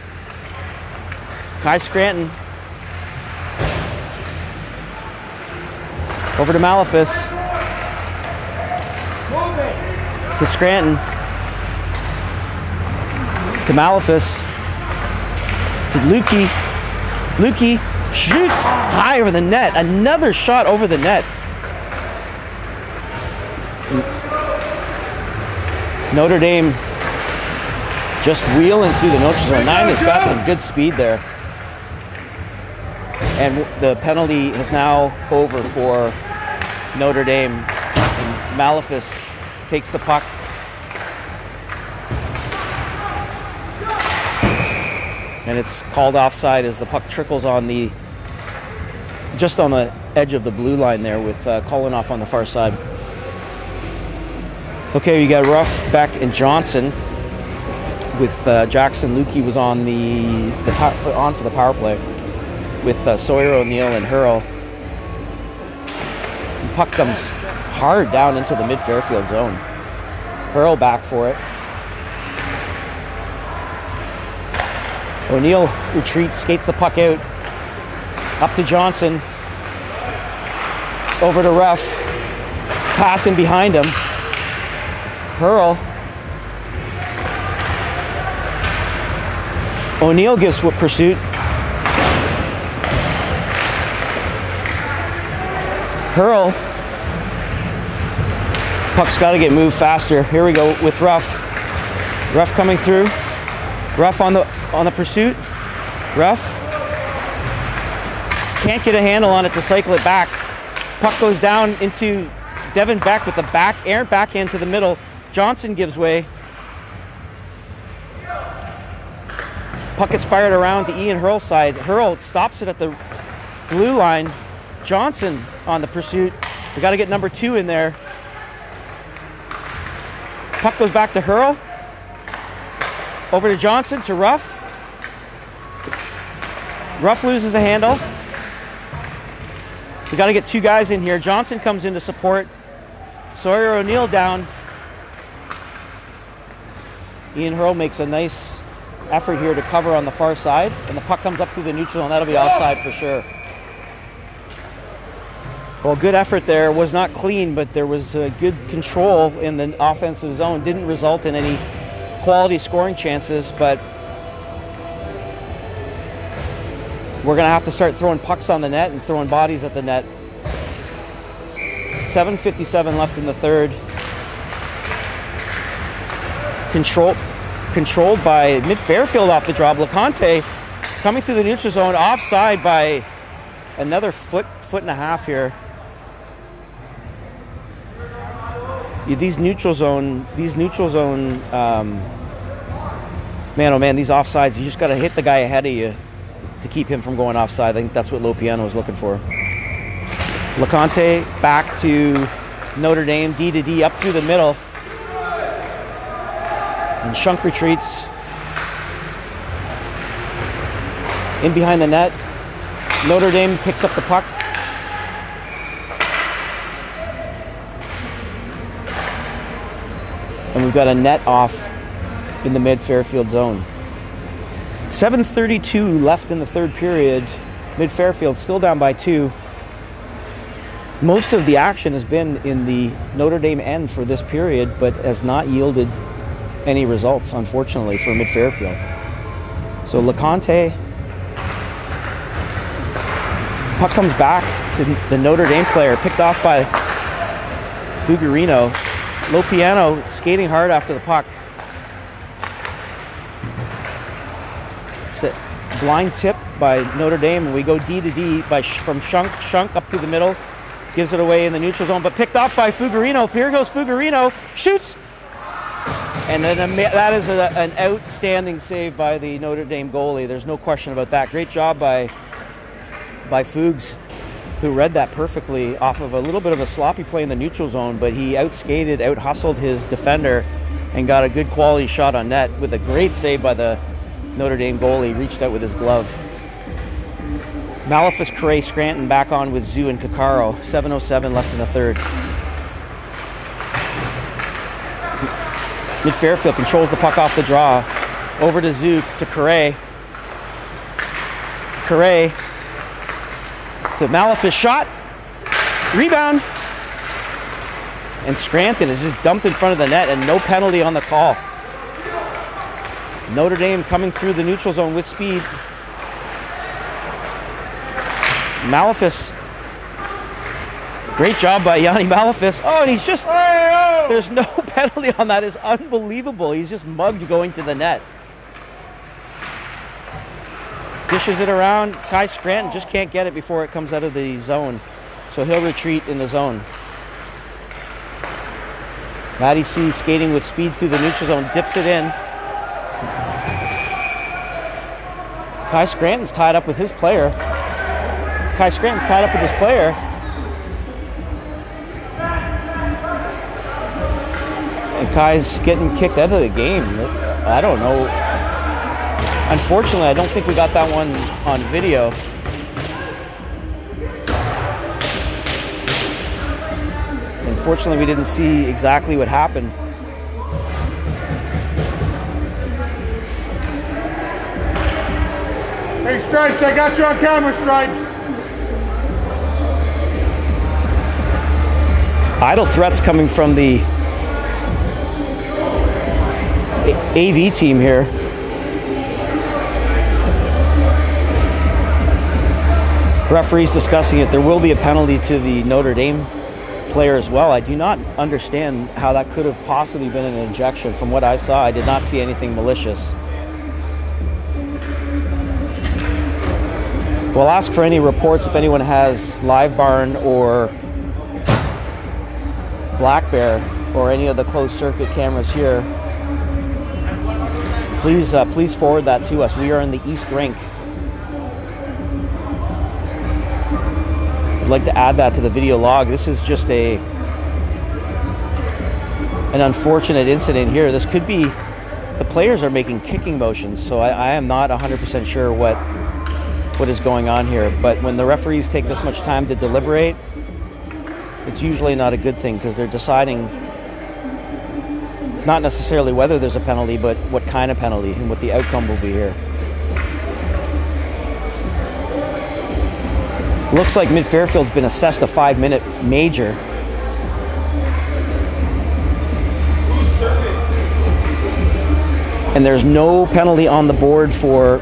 Kai Scranton. Over to Malefus. To Scranton. To Malefus. To Lukey. Lukey shoots high over the net. Another shot over the net. Notre Dame just wheeling through the Notre zone. Nine has got some good speed there. And the penalty is now over for Notre Dame. And Malefus takes the puck. And it's called offside as the puck trickles on just on the edge of the blue line there with Kolinoff on the far side. Okay, you got Ruff, Beck, and Johnson with Jackson Lukey was on for the power play with Sawyer O'Neill and Hurl. The puck comes hard down into the mid-Fairfield zone. Hurl back for it. O'Neill retreats, skates the puck out. Up to Johnson. Over to Ruff. Passing behind him. Hurl. O'Neill gives pursuit. Hurl. Puck's got to get moved faster. Here we go with Ruff. Ruff coming through. Ruff on the pursuit. Ruff. Can't get a handle on it to cycle it back. Puck goes down into Devin Beck with the errant backhand to the middle. Johnson gives way. Puck gets fired around to Ian Hurl's side. Hurl stops it at the blue line. Johnson on the pursuit. We got to get number 2 in there. Puck goes back to Hurl. Over to Johnson, to Ruff. Ruff loses a handle. We got to get 2 guys in here. Johnson comes in to support. Sawyer O'Neill down. Ian Hurl makes a nice effort here to cover on the far side, and the puck comes up through the neutral, and that'll be offside for sure. Well, good effort there. Was not clean, but there was good control in the offensive zone. Didn't result in any quality scoring chances, but we're going to have to start throwing pucks on the net and throwing bodies at the net. 7:57 left in the third. Controlled by mid-Fairfield off the draw. LeConte coming through the neutral zone, offside by another foot and a half here. These neutral zone, man, oh man, these offsides, you just got to hit the guy ahead of you to keep him from going offside. I think that's what Lopiano was looking for. LeConte back to Notre Dame, D to D, up through the middle. And Shunk retreats. In behind the net. Notre Dame picks up the puck. And we've got a net off in the mid-Fairfield zone. 7:32 left in the third period. Mid-Fairfield still down by 2. Most of the action has been in the Notre Dame end for this period, but has not yielded any results, unfortunately, for mid-Fairfield. So LeConte. Puck comes back to the Notre Dame player, picked off by Fuggerino. Lopiano skating hard after the puck. Blind tip by Notre Dame, and we go D to D from Shunk up through the middle. Gives it away in the neutral zone, but picked off by Fuggerino. Here goes Fuggerino, shoots! And then that is an outstanding save by the Notre Dame goalie. There's no question about that. Great job by Fugs, who read that perfectly off of a little bit of a sloppy play in the neutral zone, but he outskated, out-hustled his defender and got a good quality shot on net with a great save by the Notre Dame goalie. Reached out with his glove. Malefus, Cray, Scranton back on with Zoo and Kakaro. 7:07 left in the third. Mid Fairfield controls the puck off the draw. Over to Zoo, to Cray. Cray to Malefus, shot. Rebound. And Scranton is just dumped in front of the net and no penalty on the call. Notre Dame coming through the neutral zone with speed. Malefus. Great job by Yanni Malefus. Oh, and he's just... There's no penalty on that. It's unbelievable. He's just mugged going to the net. Dishes it around. Kai Scranton just can't get it before it comes out of the zone. So he'll retreat in the zone. Matty C skating with speed through the neutral zone. Dips it in. Kai Scranton's tied up with his player. And Kai's getting kicked out of the game. I don't know. Unfortunately, I don't think we got that one on video. Unfortunately, we didn't see exactly what happened. Hey, Stripes, I got you on camera, Stripes. Idle threats coming from the AV team here. Referees discussing it. There will be a penalty to the Notre Dame player as well. I do not understand how that could have possibly been an injection. From what I saw, I did not see anything malicious. We'll ask for any reports if anyone has Live Barn or Black Bear or any of the closed circuit cameras here. Please forward that to us. We are in the East Rink. I'd like to add that to the video log. This is just an unfortunate incident here. This could be, the players are making kicking motions, so I am not 100% sure what is going on here. But when the referees take this much time to deliberate, it's usually not a good thing, because they're deciding not necessarily whether there's a penalty, but what kind of penalty and what the outcome will be here. Looks like Mid Fairfield's been assessed a 5-minute major. And there's no penalty on the board for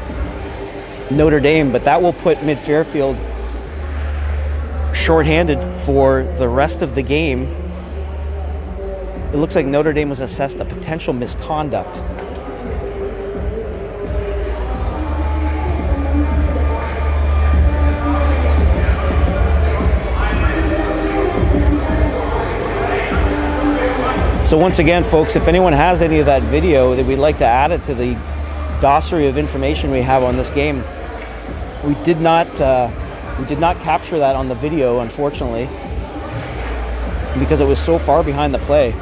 Notre Dame, but that will put Mid Fairfield shorthanded for the rest of the game. It looks like Notre Dame was assessed a potential misconduct. So once again, folks, if anyone has any of that video, that we'd like to add it to the dossier of information we have on this game. We did not capture that on the video, unfortunately, because it was so far behind the play.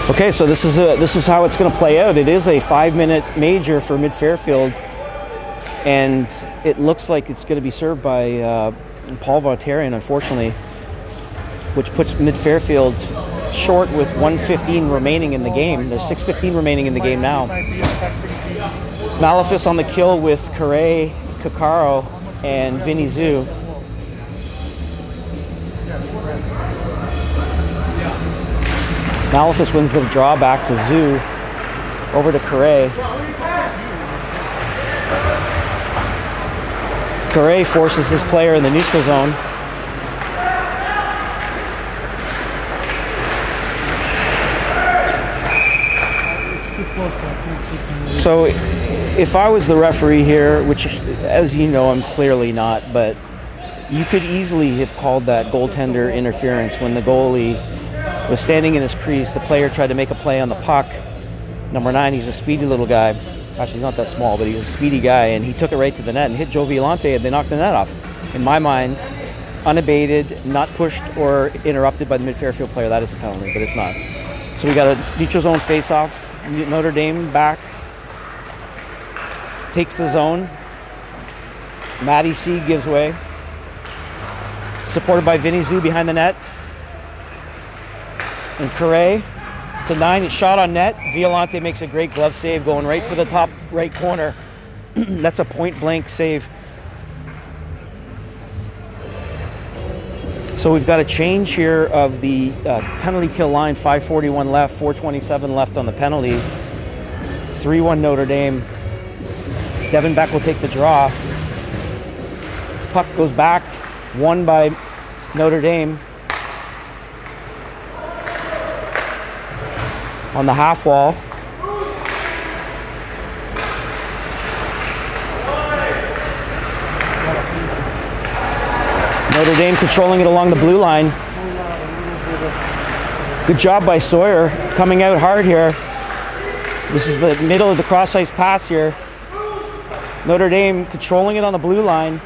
Okay, so this is how it's going to play out. It is a 5-minute major for Mid Fairfield, and it looks like it's going to be served by Paul Vautarian, unfortunately, which puts Mid Fairfield short with 1:15 remaining in the game. There's 6:15 remaining in the game now. Malefus on the kill with Kakaro. and Vinny Zhu. Malefus wins the draw back to Zhu, over to Correa. Correa forces his player in the neutral zone. So if I was the referee here, which as you know I'm clearly not, but you could easily have called that goaltender interference when the goalie was standing in his crease. The player tried to make a play on the puck. Number 9, he's a speedy little guy. Actually, he's not that small, but he's a speedy guy, and he took it right to the net and hit Joe Violante, and they knocked the net off. In my mind, unabated, not pushed or interrupted by the mid-Fairfield player, that is a penalty, but it's not. So we got a neutral zone face-off. Notre Dame back, takes the zone. Matty C gives way. Supported by Vinny Zhu behind the net. And Correa to 9, it's shot on net. Violante makes a great glove save going right for the top right corner. That's a point blank save. So we've got a change here of the penalty kill line, 5:41 left, 4:27 left on the penalty. 3-1 Notre Dame. Devin Beck will take the draw. Puck goes back, won by Notre Dame. On the half wall. Notre Dame controlling it along the blue line. Good job by Sawyer, coming out hard here. This is the middle of the cross ice pass here. Notre Dame controlling it on the blue line.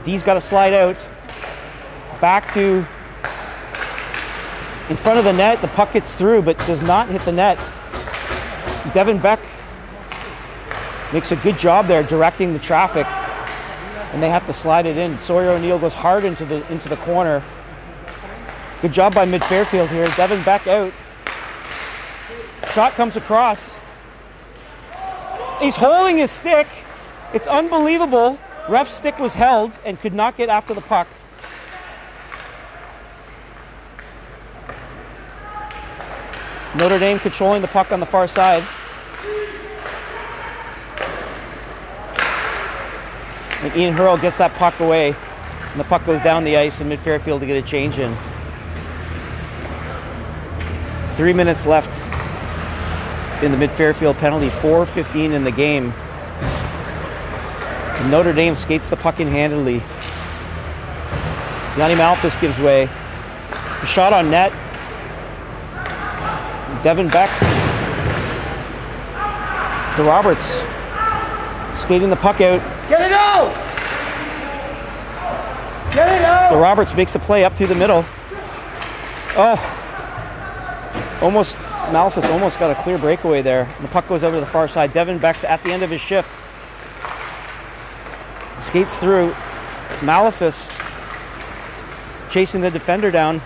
D's got to slide out. Back to in front of the net. The puck gets through but does not hit the net. Devin Beck makes a good job there directing the traffic, and they have to slide it in. Sawyer O'Neill goes hard into the corner. Good job by mid-Fairfield here. Devin Beck out. Shot comes across. He's holding his stick. It's unbelievable. Ref's stick was held and could not get after the puck. Notre Dame controlling the puck on the far side. And Ian Hurl gets that puck away, and the puck goes down the ice in mid-Fairfield to get a change in. 3 minutes left in the mid-Fairfield penalty, 4:15 in the game. And Notre Dame skates the puck in handily. Yanni Malfus gives way. A shot on net. Devin Beck. DeRoberts skating the puck out. Get it out! Get it out! DeRoberts makes the play up through the middle. Oh, Malfus almost got a clear breakaway there. The puck goes over to the far side. Devin Beck's at the end of his shift. Skates through. Malefus chasing the defender down.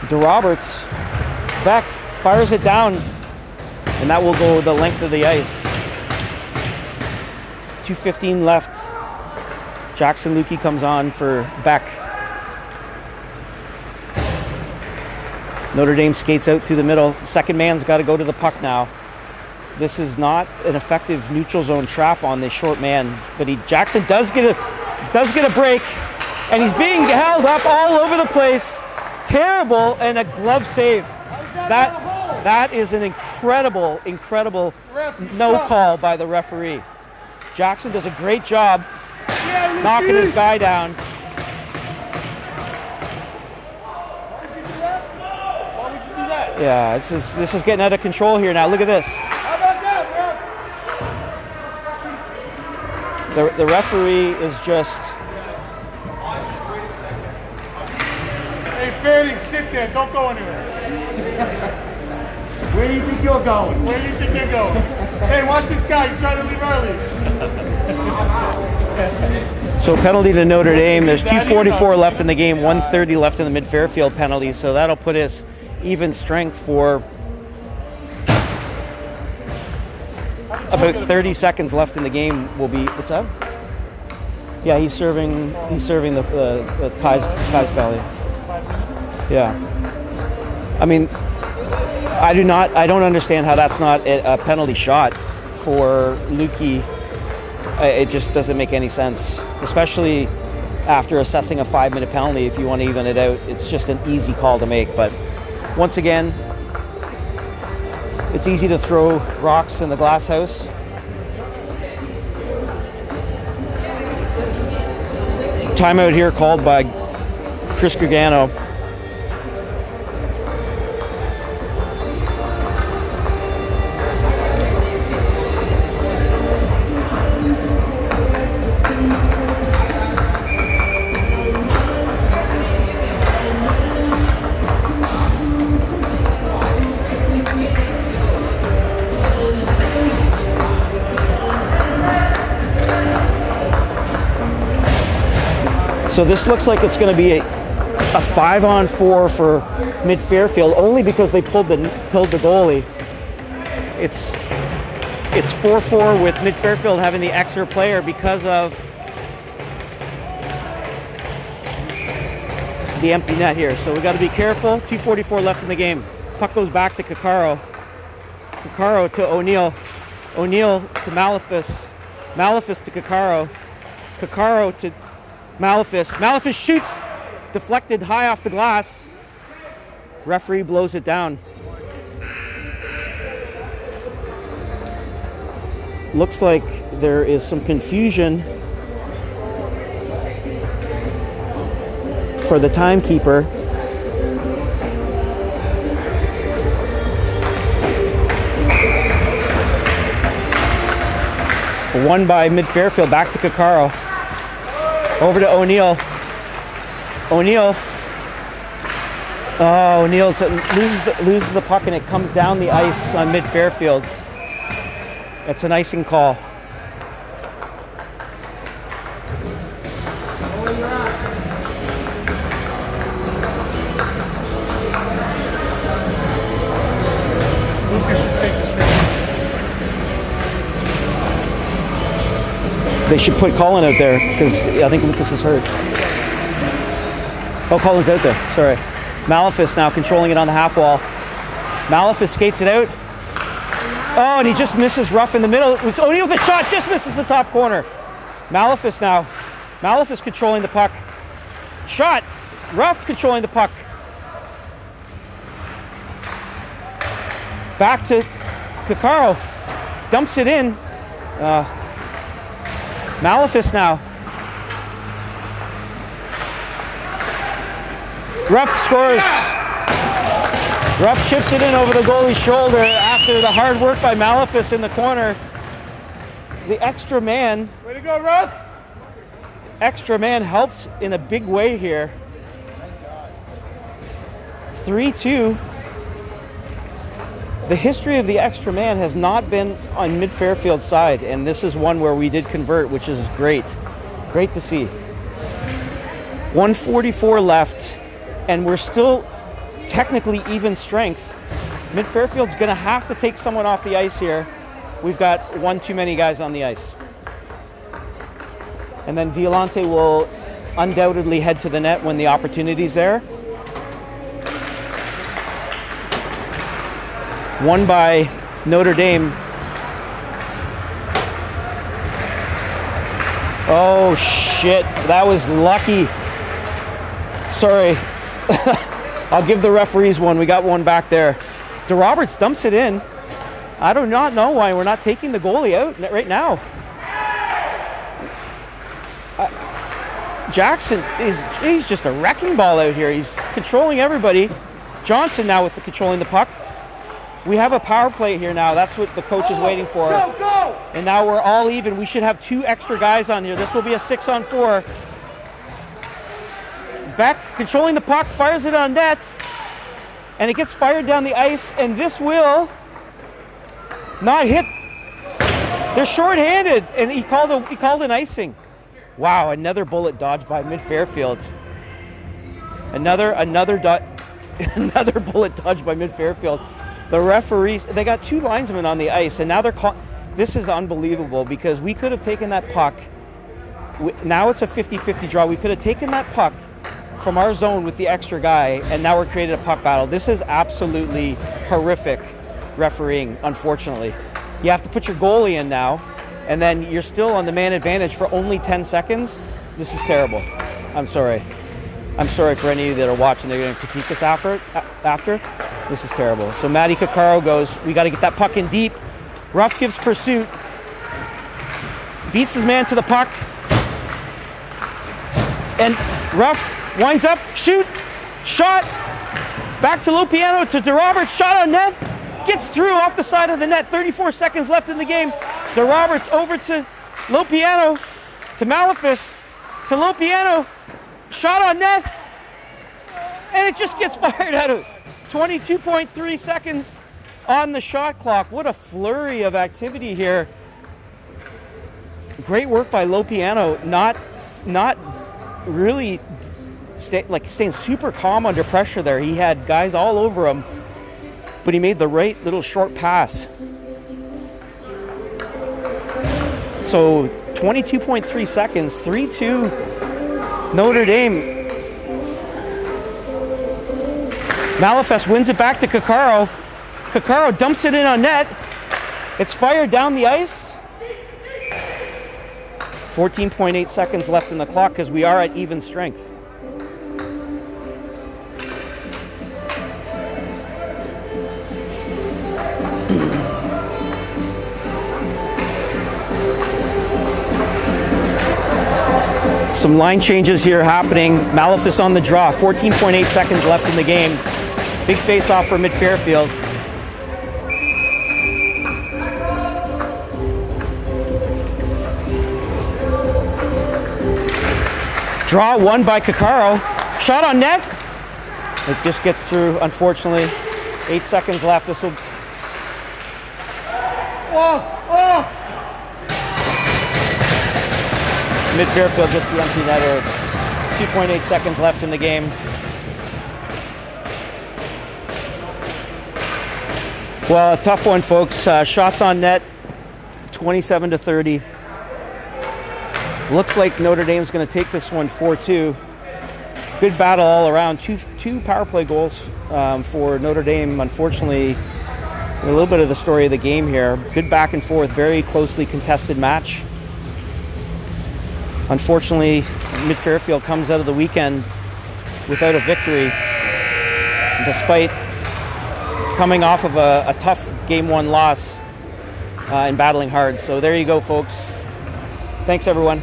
DeRoberts. Beck fires it down, and that will go the length of the ice. 2:15 left. Jackson Lukey comes on for Beck. Notre Dame skates out through the middle. Second man's got to go to the puck now. This is not an effective neutral zone trap on this short man, but Jackson does get a break, and he's being held up all over the place. Terrible, and a glove save. That is an incredible no call by the referee. Jackson does a great job knocking his guy down. Why would you do that? Yeah, this is getting out of control here now. Look at this. How about that, bro? The referee is just... Hey, Fairfield, sit there. Don't go anywhere. Where do you think you're going? Where do you think they're going? Hey, watch this guy. He's trying to leave early. So penalty to Notre Dame. There's 2:44 left in the game, 1:30 left in the mid-Fairfield penalty. So that'll put us even strength for about 30 seconds left in the game will be, what's up? Yeah, he's serving the Kai's belly. Yeah. I mean, I don't understand how that's not a penalty shot for Lukey. It just doesn't make any sense, especially after assessing a 5-minute penalty. If you want to even it out, it's just an easy call to make. But once again, it's easy to throw rocks in the glass house. Timeout here called by Chris Gregano. So this looks like it's going to be a 5-on-4 for Mid Fairfield, only because they pulled the goalie. It's 4-4 with Mid Fairfield having the extra player because of the empty net here. So we got to be careful. 2:44 left in the game. Puck goes back to Kakaro. Kakaro to O'Neill. O'Neill to Malefis. Malefis to Kakaro. Kakaro to Malefis. Malefis shoots, deflected high off the glass. Referee blows it down. Looks like there is some confusion for the timekeeper. Won by Mid Fairfield, back to Kakaro. Over to O'Neill. O'Neill. Oh, O'Neill loses the puck and it comes down the ice on Mid Fairfield. It's an icing call. They should put Colin out there because I think Lucas is hurt. Oh, Colin's out there. Sorry. Malefis now controlling it on the half wall. Malefis skates it out. Oh, and he just misses Ruff in the middle. It's O'Neill with a shot, just misses the top corner. Malefis now. Malefis controlling the puck. Shot. Ruff controlling the puck. Back to Kakaro. Dumps it in. Malefis now. Ruff scores. Ruff chips it in over the goalie's shoulder after the hard work by Malefis in the corner. The extra man. Way to go, Ruff! Extra man helps in a big way here. 3-2. The history of the extra man has not been on Mid Fairfield's side, and this is one where we did convert, which is great. Great to see. 1:44 left, and we're still technically even strength. Mid Fairfield's going to have to take someone off the ice here. We've got one too many guys on the ice. And then Violante will undoubtedly head to the net when the opportunity's there. Won by Notre Dame. Oh shit, that was lucky. Sorry. I'll give the referees one. We got one back there. DeRoberts dumps it in. I do not know why we're not taking the goalie out right now. Jackson he's just a wrecking ball out here. He's controlling everybody. Johnson now with the controlling the puck. We have a power play here now. That's what the coach is waiting for. Go, go! And now we're all even. We should have 2 extra guys on here. This will be a 6-on-4. Beck controlling the puck, fires it on net, and it gets fired down the ice, and this will not hit. They're shorthanded, and he called an icing. Wow, another bullet dodged by Mid Fairfield. Another bullet dodged by Mid Fairfield. The referees, they got 2 linesmen on the ice, and now This is unbelievable because we could have taken that puck. Now it's a 50-50 draw. We could have taken that puck from our zone with the extra guy, and now we're creating a puck battle. This is absolutely horrific refereeing, unfortunately. You have to put your goalie in now, and then you're still on the man advantage for only 10 seconds. This is terrible. I'm sorry. I'm sorry for any of you that are watching. They're going to critique us after. This is terrible. So Matty Coccaro goes, we got to get that puck in deep. Ruff gives pursuit. Beats his man to the puck. And Ruff winds up, shoot, shot. Back to Lopiano, to DeRoberts, shot on net. Gets through off the side of the net. 34 seconds left in the game. DeRoberts over to Lopiano, to Malefis, to Lopiano. Shot on net, and it just gets fired out of 22.3 seconds on the shot clock. What a flurry of activity here. Great work by Lopiano, not really staying super calm under pressure there. He had guys all over him, but he made the right little short pass. So 22.3 seconds, 3-2. Notre Dame. Malefis wins it back to Coccaro. Coccaro dumps it in on net. It's fired down the ice. 14.8 seconds left in the clock because we are at even strength. Some line changes here happening. Malefis on the draw. 14.8 seconds left in the game. Big face-off for mid-Fairfield. Draw won by Coccaro. Shot on net. It just gets through, unfortunately. 8 seconds left. This will... Off! Mid-Fairfield gets the empty netter. It's 2.8 seconds left in the game. Well, a tough one, folks. Shots on net, 27-30. Looks like Notre Dame's going to take this one 4-2. Good battle all around. Two power play goals for Notre Dame. Unfortunately, a little bit of the story of the game here. Good back and forth, very closely contested match. Unfortunately, mid-Fairfield comes out of the weekend without a victory, despite coming off of a tough Game 1 loss and battling hard. So there you go, folks. Thanks, everyone.